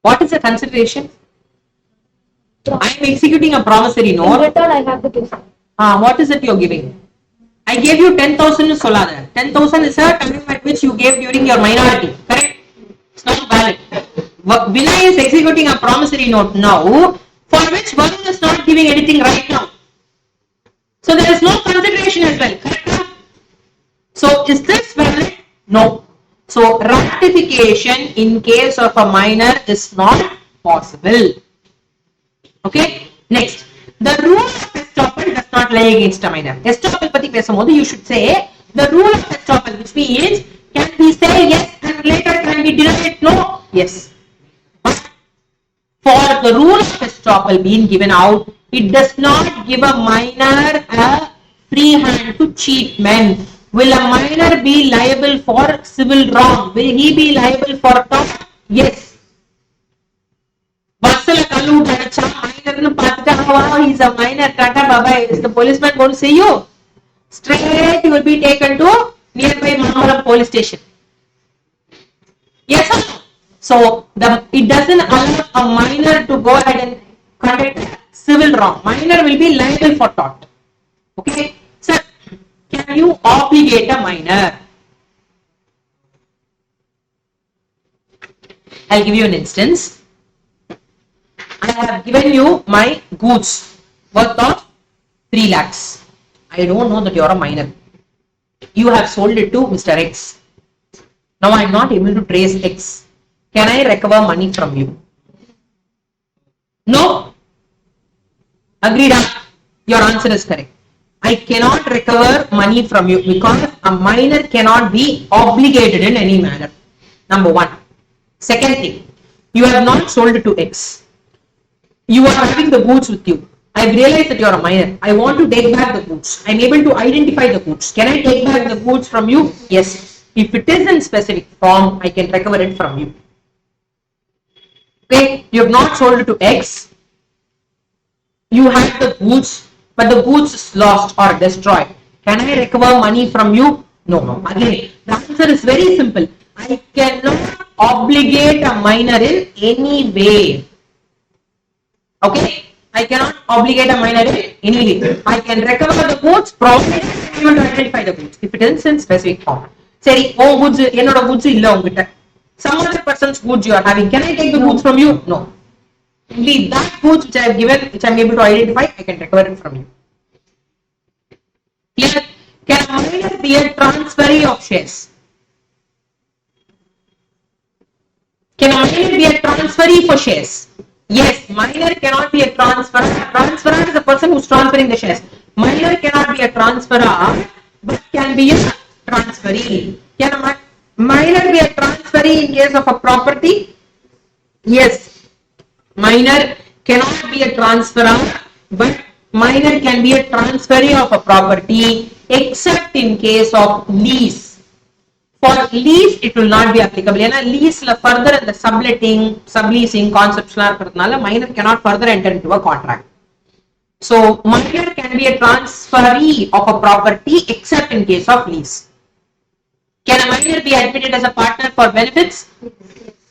What is the consideration? I am executing a promissory In note. return, I have to give some. What is it you are giving? I gave you 10,000 to Solana. 10,000 is a time at which you gave during your minority. Correct? It's not valid. Vinay is executing a promissory note now, for which Varun is not giving anything right now. So there is no consideration as well. Correct? So is this valid? No. So ratification in case of a minor is not possible. Okay. Next, the rule of estoppel does not lie against a minor. Estoppel பத்தி பேசும்போது you should say the rule of estoppel, which means can we say yes and later can we deny it? No. Yes. But for the rule of estoppel being given out, it does not give a minor a free hand to cheat men. Will a minor be liable for civil wrong? Will he be liable for tort? Yes. Basala Kalu Tanacha, minor Patata, he's a minor, Tata Baba, is the policeman going to see you? Straight, you will be taken to nearby Mamaram police station. Yes or no? So, it doesn't allow a minor to go ahead and conduct civil wrong. Minor will be liable for tort. Okay? Sir, can you obligate a minor? I'll give you an instance. I have given you my goods worth of 3 lakhs. I don't know that you are a minor. You have sold it to Mr. X. Now I am not able to trace X. Can I recover money from you? No. Agreed. Your answer is correct. I cannot recover money from you because a minor cannot be obligated in any manner. Number one. Second thing, you have not sold it to X. You are having the goods with you. I have realized that you are a minor. I want to take back the goods. I am able to identify the goods. Can I take back the goods from you? Yes. If it is in specific form, I can recover it from you. Okay, you have not sold it to X. You have the goods, but the goods is lost or destroyed. Can I recover money from you? No. Again, the answer is very simple. I cannot obligate a minor in any way. Okay, I cannot obligate a minor in any way. I can recover the goods provided I am able to identify the goods if it is in specific form. Seri, oh goods, என்னோட goods இல்ல உங்ககிட்ட. Some other person's goods you are having. Can I take the goods from you? No. Only that goods which I have given, which I am able to identify, I can recover it from you. Clear? Can a minor be a transferee of shares? Can a minor be a transferee for shares? Yes, minor cannot be a transferor. Transferor is a person who's transferring the shares. Minor cannot be a transferor, but can be a transferee. Can a minor be a transferee in case of a property? Yes, minor cannot be a transferor, but minor can be a transferee of a property except in case of lease. For lease, it will not be applicable. Lease further in the subleasing concepts, minor cannot further enter into a contract. So, minor can be a transferee of a property except in case of lease. Can a minor be admitted as a partner for benefits?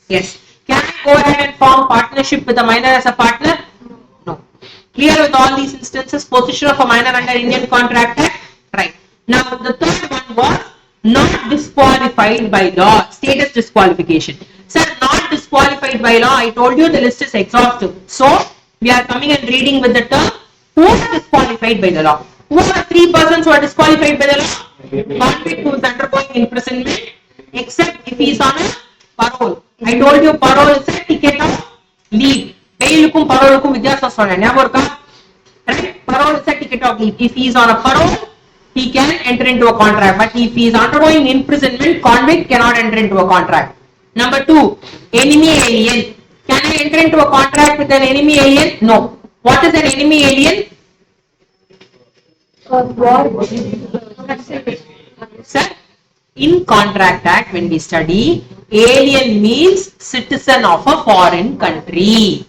Yes. Can I go ahead and form partnership with a minor as a partner? No. Clear with all these instances, position of a minor under Indian Contract Act? Right. Now, the third one was not disqualified by law. Status disqualification. Sir, not disqualified by law. I told you the list is exhaustive. So, we are coming and reading with the term who are disqualified by the law. Who are the three persons who are disqualified by the law? Convict who is undergoing imprisonment, except if he is on a parole. I told you parole is a ticket of leave. Bail-ukum parole-ukum vidyasam sonnen. Right? Parole is a ticket of leave. If he is on a parole, he can enter into a contract. But if he is undergoing imprisonment, convict cannot enter into a contract. Number 2, enemy alien. Can I enter into a contract with an enemy alien? No. What is an enemy alien? Sir, in Contract Act, when we study, alien means citizen of a foreign country.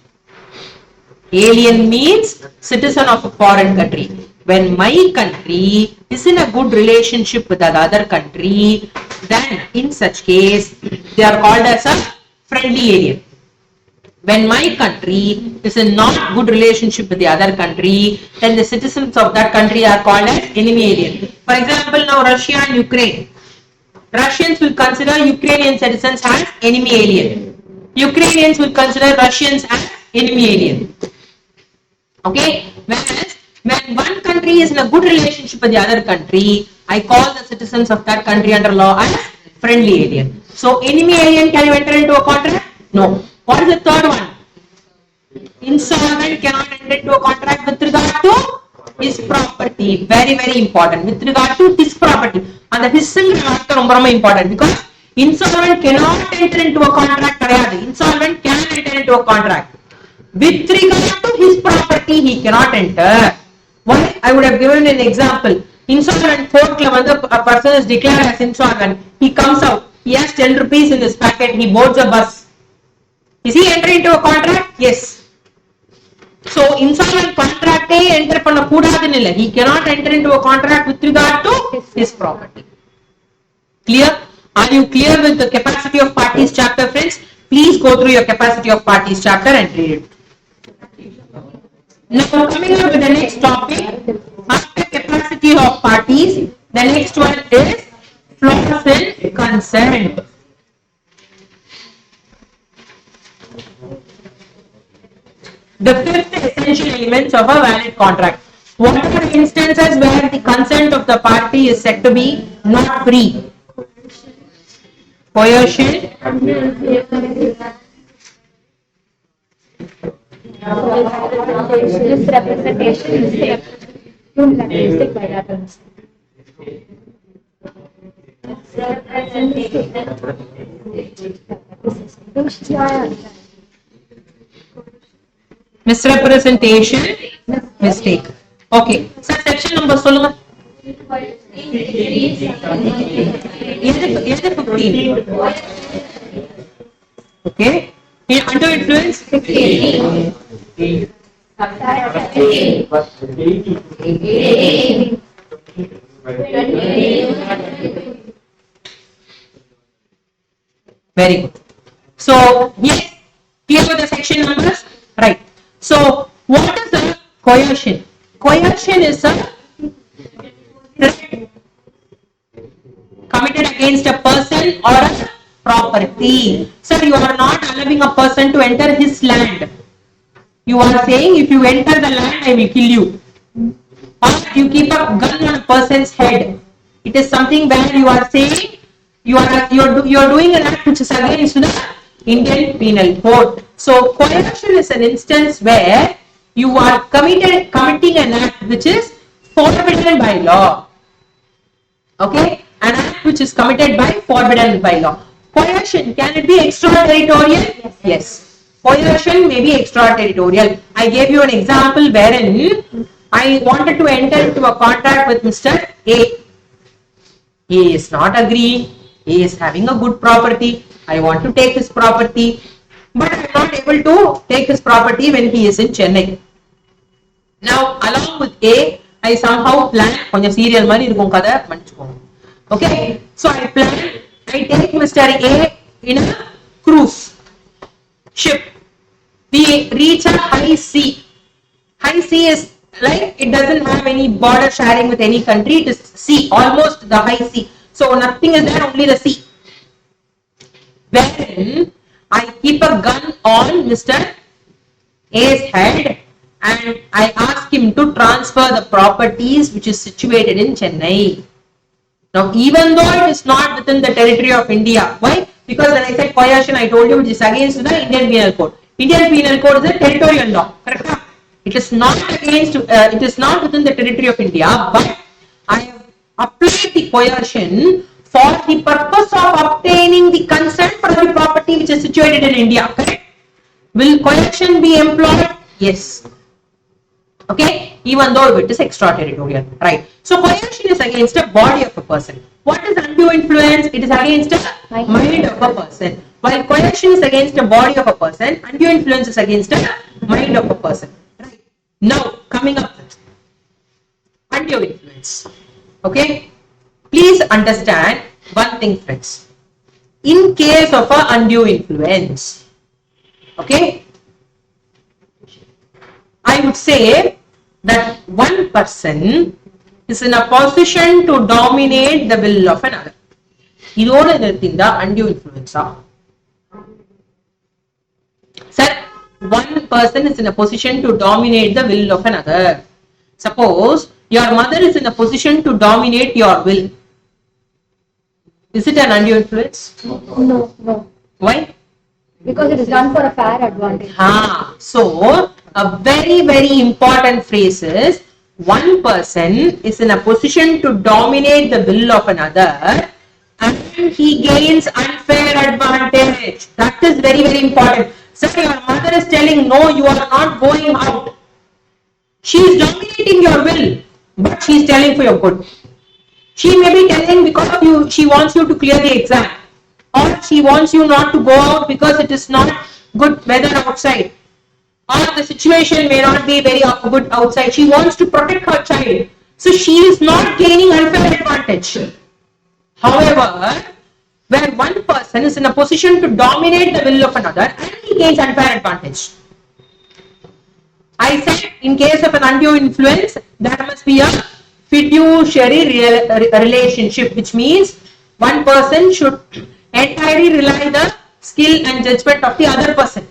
Alien means citizen of a foreign country. When my country is in a good relationship with another country, then in such case, they are called as a friendly alien. When my country is in not good relationship with the other country, then the citizens of that country are called as enemy alien. For example, now Russia and Ukraine. Russians will consider Ukrainian citizens as enemy alien. Ukrainians will consider Russians as enemy alien. Okay? Whereas, when one country is in a good relationship with the other country, I call the citizens of that country under law as friendly alien. So, enemy alien, can you enter into a contract? No. What is the third one? Insolvent cannot enter into a contract with regard to his property. Very, very important. With regard to his property. And the his is important because insolvent cannot enter into a contract. Insolvent can enter into a contract. With regard to his property, he cannot enter. Why? I would have given an example. Insolvent court club, a person is declared as insolvent. He comes out. He has 10 rupees in his packet. He boards a bus. Is he entering into a contract? Yes. So, insolvent contract enter panna koodadhu. He cannot enter into a contract with regard to his property. Clear? Are you clear with the capacity of parties chapter, friends? Please go through your capacity of parties chapter and read it. Now, coming up with the next topic, after capacity of parties, the next one is flaws in consent. The fifth essential elements of a valid contract. What are instances where the consent of the party is said to be not free? Coercion, misrepresentation, misrepresentation, mistake. Okay. Sir, section number solunga. Okay. Under influence? 16. Very good. So, yes, clear with the section numbers? Right. So, what is the coercion? Coercion is a threat committed against a person or a property. Sir, you are not allowing a person to enter his land. You are saying, if you enter the land, I will kill you. Or you keep a gun on a person's head. It is something where you are saying you are doing an act which is against the Indian Penal Code. So coercion is an instance where you are committing an act which is forbidden by law. Okay, an act which is committed by forbidden by law. Coercion, can it be extraterritorial? Yes. Coercion may be extraterritorial. I gave you an example wherein I wanted to enter into a contract with Mr. A. He is not agreeing. He is having a good property. I want to take his property, but I am not able to take his property when he is in Chennai. Now, along with A, I somehow plan, konjam serial mari irukum kada manichukonga. Okay, so I plan, I take Mr. A in a cruise ship. We reach a high sea. High sea is like, it doesn't have any border sharing with any country. It is sea, almost the high sea. So nothing is there, only the sea. Wherein I keep a gun on Mr. A's head and I ask him to transfer the properties which is situated in Chennai. Now, even though it is not within the territory of India, why? Because when I said coercion, I told you it is against the Indian Penal Code. Indian Penal Code is a territorial law, correct? It is not against, it is not within the territory of India, but I have applied the coercion for the purpose of obtaining the consent for the property which is situated in India, correct? Will coercion be employed? Yes. Okay, even though it is extraterritorial, right? So coercion is against a body of a person. What is undue influence? It is against a mind of a person. While coercion is against a body of a person, undue influence is against a mind of a person. Right. Now, coming up with undue influence. Okay, please understand one thing, friends. In case of a undue influence, okay, I would say that one person is in a position to dominate the will of another. இதோட நிறுத்திந்தா undue influence. Sir, one person is in a position to dominate the will of another. Suppose your mother is in a position to dominate your will. Is it an undue influence? No. Why? Because it is done for a fair advantage. So, a very, very important phrase is, one person is in a position to dominate the will of another and he gains unfair advantage. That is very, very important. Sir, your mother is telling, no, you are not going out. She is dominating your will, but she is telling for your good. She may be telling because she wants you to clear the exam, or she wants you not to go out because it is not good weather outside, or the situation may not be very good outside. She wants to protect her child, so she is not gaining unfair advantage. However, where one person is in a position to dominate the will of another and he gains unfair advantage. I said in case of an undue influence, there must be a fiduciary relationship, which means one person should entirely rely on the skill and judgment of the other person.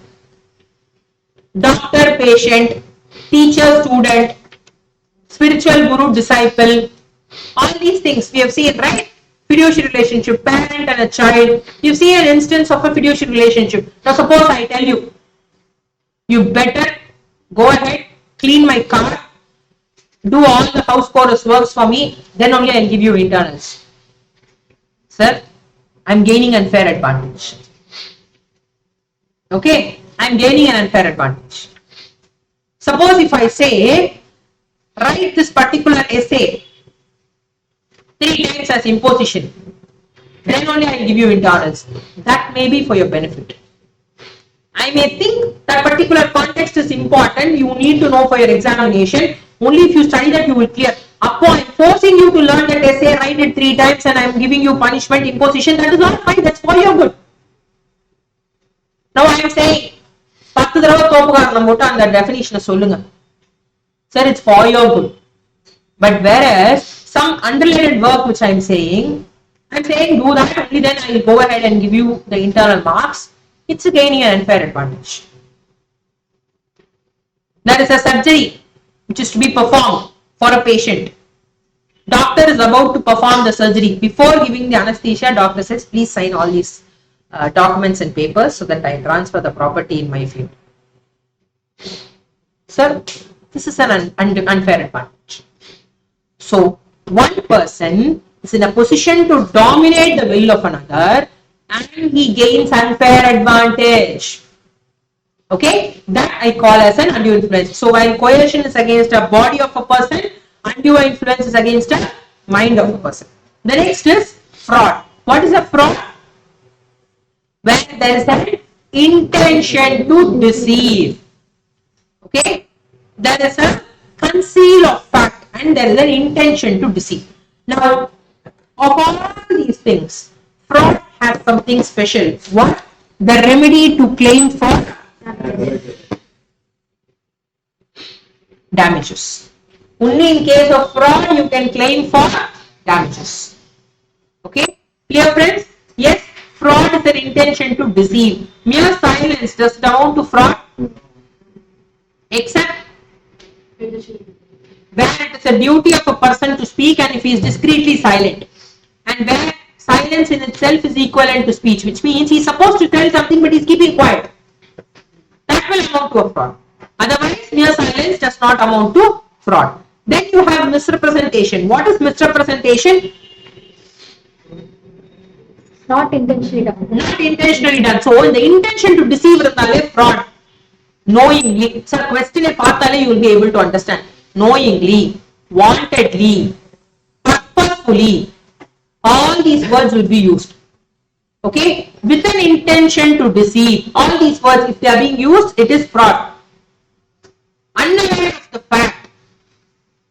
Doctor, patient, teacher, student, spiritual guru, disciple, all these things we have seen, right? Fiduciary relationship, parent and a child. You see an instance of a fiduciary relationship. Now suppose I tell you, you better go ahead, clean my car, do all the house chorus works for me, then only I'll give you internals. Sir, I'm gaining unfair advantage. Okay, I'm gaining an unfair advantage. Suppose if I say, write this particular essay 3 times as imposition, then only I'll give you internals. That may be for your benefit. I may think that particular context is important, you need to know for your examination. Only if you study that you will clear. Upon forcing you to learn that essay, write it 3 times and I am giving you punishment, imposition, that is not fine, that's for your good. Now I am saying, 10 தடவை தோப்புக்காரணம் போட்டு அந்த definition சொல்லுங்க. Sir, it's for your good. But whereas some unrelated work which I'm saying do that, only then I will go ahead and give you the internal marks. It's gaining an unfair advantage. There is a surgery which is to be performed for a patient. Doctor is about to perform the surgery. Before giving the anesthesia, doctor says, please sign all these documents and papers so that I transfer the property in my field. Sir, this is an unfair advantage. So, one person is in a position to dominate the will of another and he gains unfair advantage. Okay, that I call as an undue influence. So, while coercion is against a body of a person, undue influence is against a mind of a person. The next is fraud. What is a fraud? Where there is an intention to deceive. Okay, there is a conceal of fact and there is an intention to deceive. Now, of all these things, fraud has something special. What? The remedy to claim for damages. Only in case of fraud you can claim for damages. Okay, clear friends? Yes, fraud is an intention to deceive. Mere silence does not amount to fraud, except where it is a duty of a person to speak and if he is discreetly silent, and where silence in itself is equivalent to speech, which means he is supposed to tell something but he is keeping quiet. That will amount to a fraud. Otherwise, mere silence does not amount to fraud. Then you have misrepresentation. What is misrepresentation? Not intentionally done. Not intentionally done. So, in the intention to deceive is fraud. Knowingly, sir, question you will be able to understand. Knowingly, wantedly, purposefully, all these words will be used. Okay, with an intention to deceive. All these words, if they are being used, it is fraud. Unaware of the fact,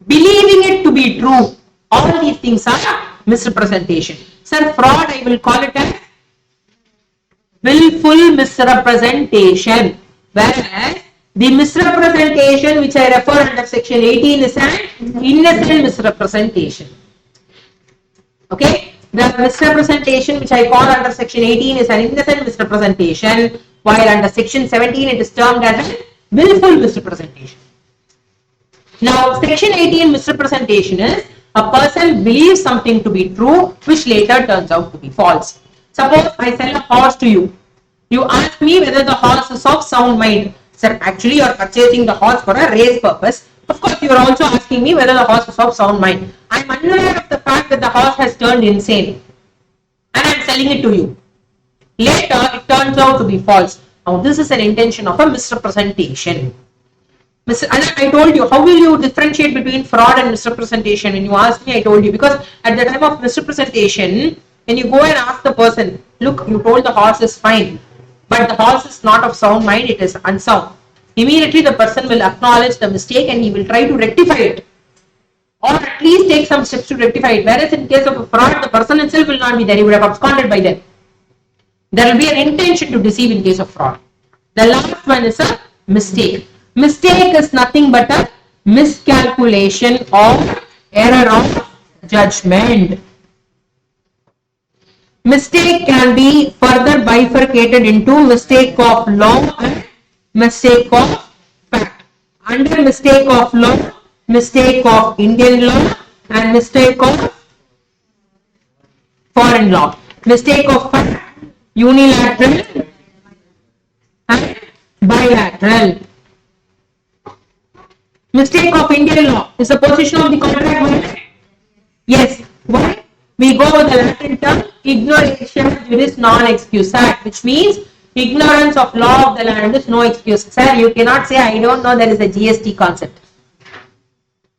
believing it to be true, all these things are misrepresentation. Sir, fraud, I will call it as willful misrepresentation. Whereas the misrepresentation which I refer under section 18 is an innocent misrepresentation. Okay, the misrepresentation which I call under section 18 is an innocent misrepresentation, while under section 17 it is termed as a willful misrepresentation. Now, section 18 misrepresentation is a person believes something to be true which later turns out to be false. Suppose I sell a horse to you. You ask me whether the horse is of sound mind. Sir, actually you are purchasing the horse for a race purpose. Of course, you are also asking me whether the horse is of sound mind. I am unaware of the fact that the horse has turned insane and I am selling it to you. Later, it turns out to be false. Now, this is an intention of a misrepresentation. And I told you, how will you differentiate between fraud and misrepresentation? When you asked me, I told you, because at the time of misrepresentation, when you go and ask the person, look, you told the horse is fine, but the horse is not of sound mind, it is unsound. Immediately the person will acknowledge the mistake and he will try to rectify it, or at least take some steps to rectify it. Whereas in case of a fraud, the person itself will not be there, he would have absconded by then. There will be an intention to deceive in case of fraud. The last one is a mistake. Mistake is nothing but a miscalculation or error of judgment. Mistake can be further bifurcated into mistake of law and mistake of fact. Under mistake of law, mistake of Indian law and mistake of foreign law. Mistake of fact, unilateral and bilateral. Mistake of Indian law is the position of the contract. Yes. Why? We go with the Latin term ignorantia juris non excusat, which means ignorance of law of the land is no excuse. Sir, you cannot say I don't know there is a GST concept.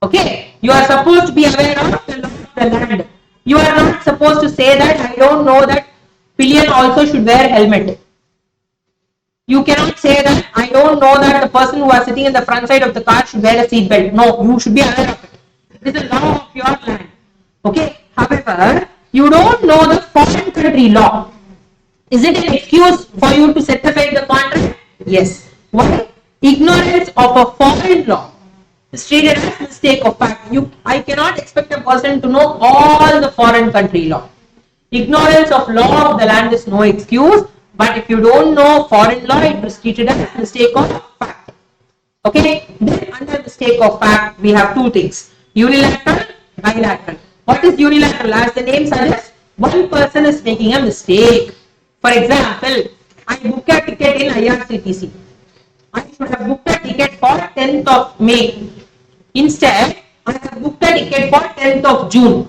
Okay, you are supposed to be aware of the law of the land. You are not supposed to say that I don't know that pillion also should wear helmet. You cannot say that I don't know that the person who is sitting in the front side of the car should wear a seat belt. No, you should be aware of it. It is the law of your land. Okay. However, you don't know the foreign country law. Is it an excuse for you to set aside the contract? Yes. Why? Ignorance of a foreign law is treated as mistake of fact. I cannot expect a person to know all the foreign country law. Ignorance of law of the land is no excuse, but if you don't know foreign law, it is treated as mistake of fact. Okay. Then under mistake of fact, we have two things: unilateral, bilateral. What is unilateral? As the name suggests, one person is making a mistake. For example, I book a ticket in IRCTC. I should have booked a ticket for 10th of May. Instead, I have booked a ticket for 10th of June.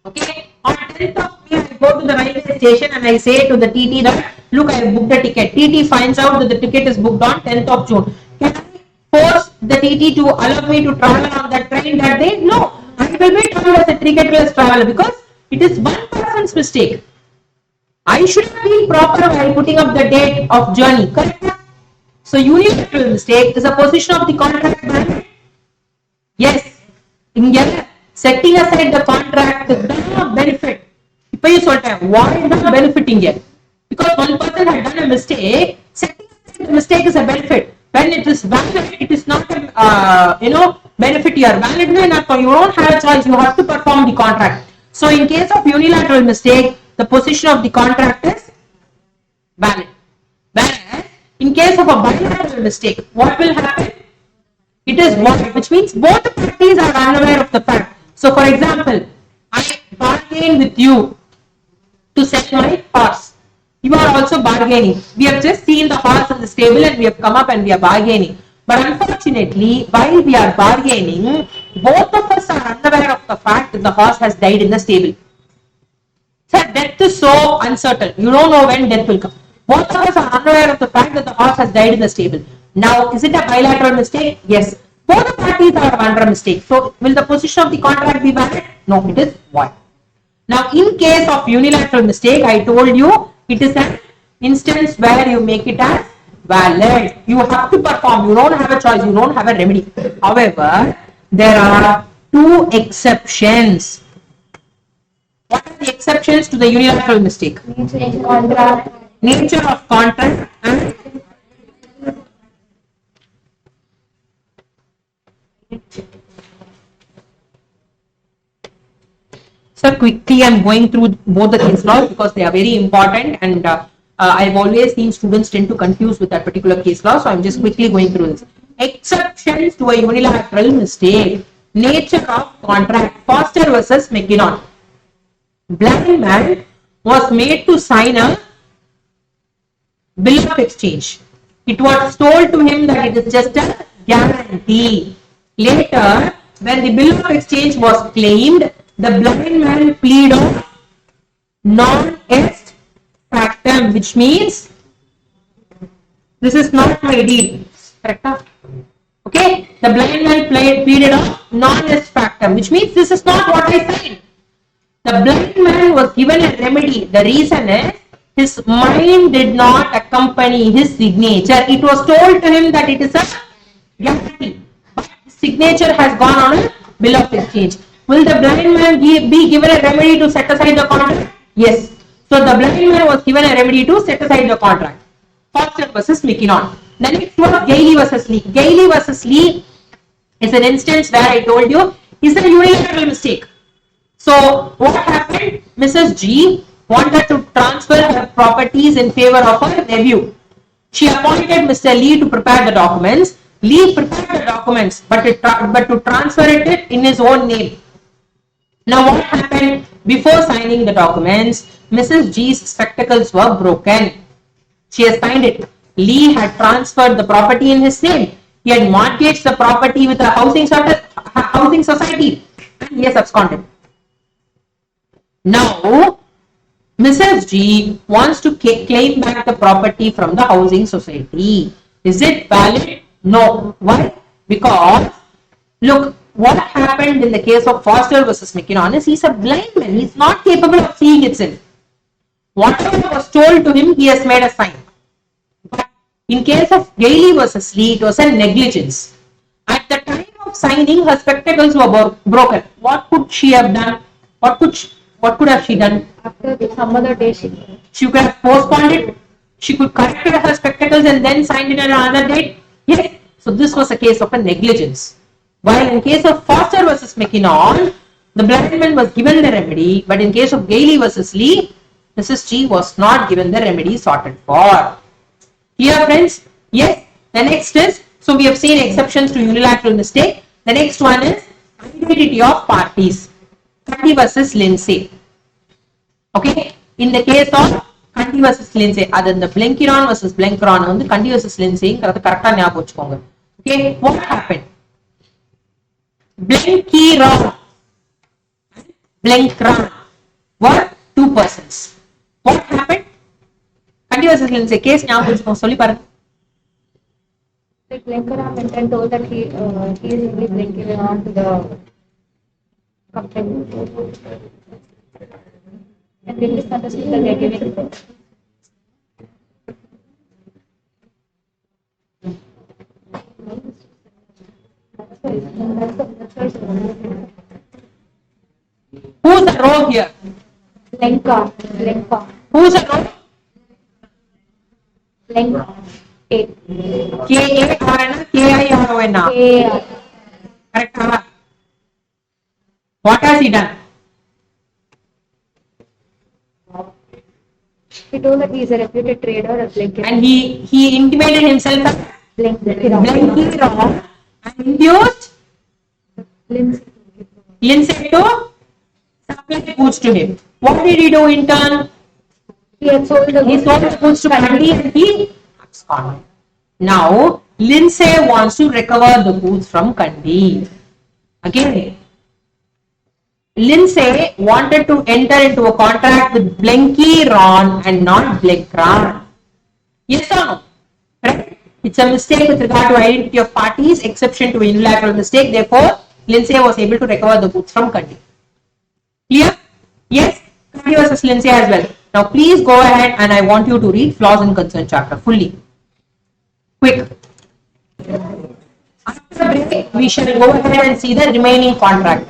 Okay, on 10th of May, I go to the railway station and I say to the TT that, look, I have booked a ticket. TT finds out that the ticket is booked on 10th of June. Can I force the TT to allow me to travel on that train that day? No, I will be traveled as a ticketless traveler because it is one person's mistake. I should have been proper while putting up the date of journey, correct? So unilateral mistake is a position of the contract valid. Yes, இங்க setting aside the contract is the benefit. இப்பயே சொல்லிட்டேன், why is the benefit இங்க? Because one person had done a mistake, setting aside the mistake is a benefit. When it is valid, it is not a benefit here. Valid means you don't have a choice, you have to perform the contract. So in case of unilateral mistake, the position of the contract is valid. Whereas in case of a bilateral mistake, what will happen? It is void, which means both the parties are unaware of the fact. So for example, I bargain with you to sell my horse. You are also bargaining. We have just seen the horse in the stable and we have come up and we are bargaining. But unfortunately, while we are bargaining, both of us are unaware of the fact that the horse has died in the stable. So death is so uncertain. You don't know when death will come. Both of us are unaware of the fact that the horse has died in the stable. Now, is it a bilateral mistake? Yes. Both the parties are under a mistake. So, will the position of the contract be valid? No, it is void. Now, in case of unilateral mistake, I told you it is an instance where you make it as valid. You have to perform. You don't have a choice. You don't have a remedy. However, there are two exceptions. What are the exceptions to the unilateral mistake? Nature of contract and so quickly I'm going through both the case laws because they are very important and I've always seen students tend to confuse with that particular case law, so I'm just quickly going through this. Exceptions to a unilateral mistake. Nature of contract. Foster versus McKinnon. Blind man was made to sign a bill of exchange. It was told to him that it is just a guarantee. Later, when the bill of exchange was claimed, the blind man pleaded of non-est factum, which means this is not my deal. Correct? Okay, the blind man pleaded of non-est factum, which means this is not what I signed. The blind man was given a remedy. The reason is his mind did not accompany his signature. It was told to him that it is a guarantee, but his signature has gone on a bill of exchange. Will the blind man be given a remedy to set aside the contract? Yes. So the blind man was given a remedy to set aside the contract. Foster versus McKinnon. The next one, Gailey versus Lee. Gailey versus Lee is an instance where I told you is a unilateral mistake. So what happened? Mrs. G wanted to transfer her properties in favor of her nephew. She appointed Mr. Lee to prepare the documents. Lee prepared the documents, but to transfer it in his own name. Now what happened? Before signing the documents, Mrs. G's spectacles were broken. She has signed it. Lee had transferred the property in his name. He had mortgaged the property with a housing society and he has absconded. Now, Mrs. G wants to claim back the property from the housing society. Is it valid? No. Why? Because, look, what happened in the case of Foster versus McKinnon is he's a blind man. He's not capable of seeing itself. Whatever was told to him, he has made a sign. But in case of Gailey versus Lee, it was a negligence. At the time of signing, her spectacles were broken. What could she have done? What could have she done? After some other day, she could have postponed it. She could correct her spectacles and then signed it on another date. Yes. So this was a case of a negligence. While in case of Foster versus McKinnon, the blind man was given the remedy, but in case of Gailey versus Lee, Mrs. G was not given the remedy sought for. Here, friends, yes. The next is, so we have seen exceptions to unilateral mistake. The next one is identity of parties. Cuddy versus Lindsay. Okay, in the case of Kandi versus Lindsay. அது இந்த Blenkiron versus Blenkiron வந்து Kandi versus Lindsayங்கிறது கரெக்டா ஞாபகம் வச்சுக்கோங்க. Okay, what happened? Blenkiron, Blenkiron were two persons. What happened? Kandi versus Lindsay case ஞாபகம் வச்சுக்கோங்க, சொல்லி பாருங்க. Like Blenkiron went and told that he is only Blenkiron to the company. And they misunderstood that they are giving it. Who's the row here? Lenka. Who's the row? Lenka. A. K-A-R-N, K-I-R-O-N. A. Correct. What has he done? He told that he is a reputed trader at Blenkiron. And he intimated himself as Blenkiron and induced Lindsay to supply goods to him. What did he do in turn? He had sold the He sold the goods to Kandi and he absconded. Now, Lindsay wants to recover the goods from Kandi. Again, Lindsay wanted to enter into a contract with Blenkiron and not Blenkiron. Yes or no? Right? It's a mistake with regard to identity of parties, exception to unilateral mistake. Therefore, Lindsay was able to recover the goods from Kandi. Clear? Yes? Kandi versus Lindsay as well. Now, please go ahead and I want you to read flaws and concern chapter fully. Quick. After the break, we shall go ahead and see the remaining contract.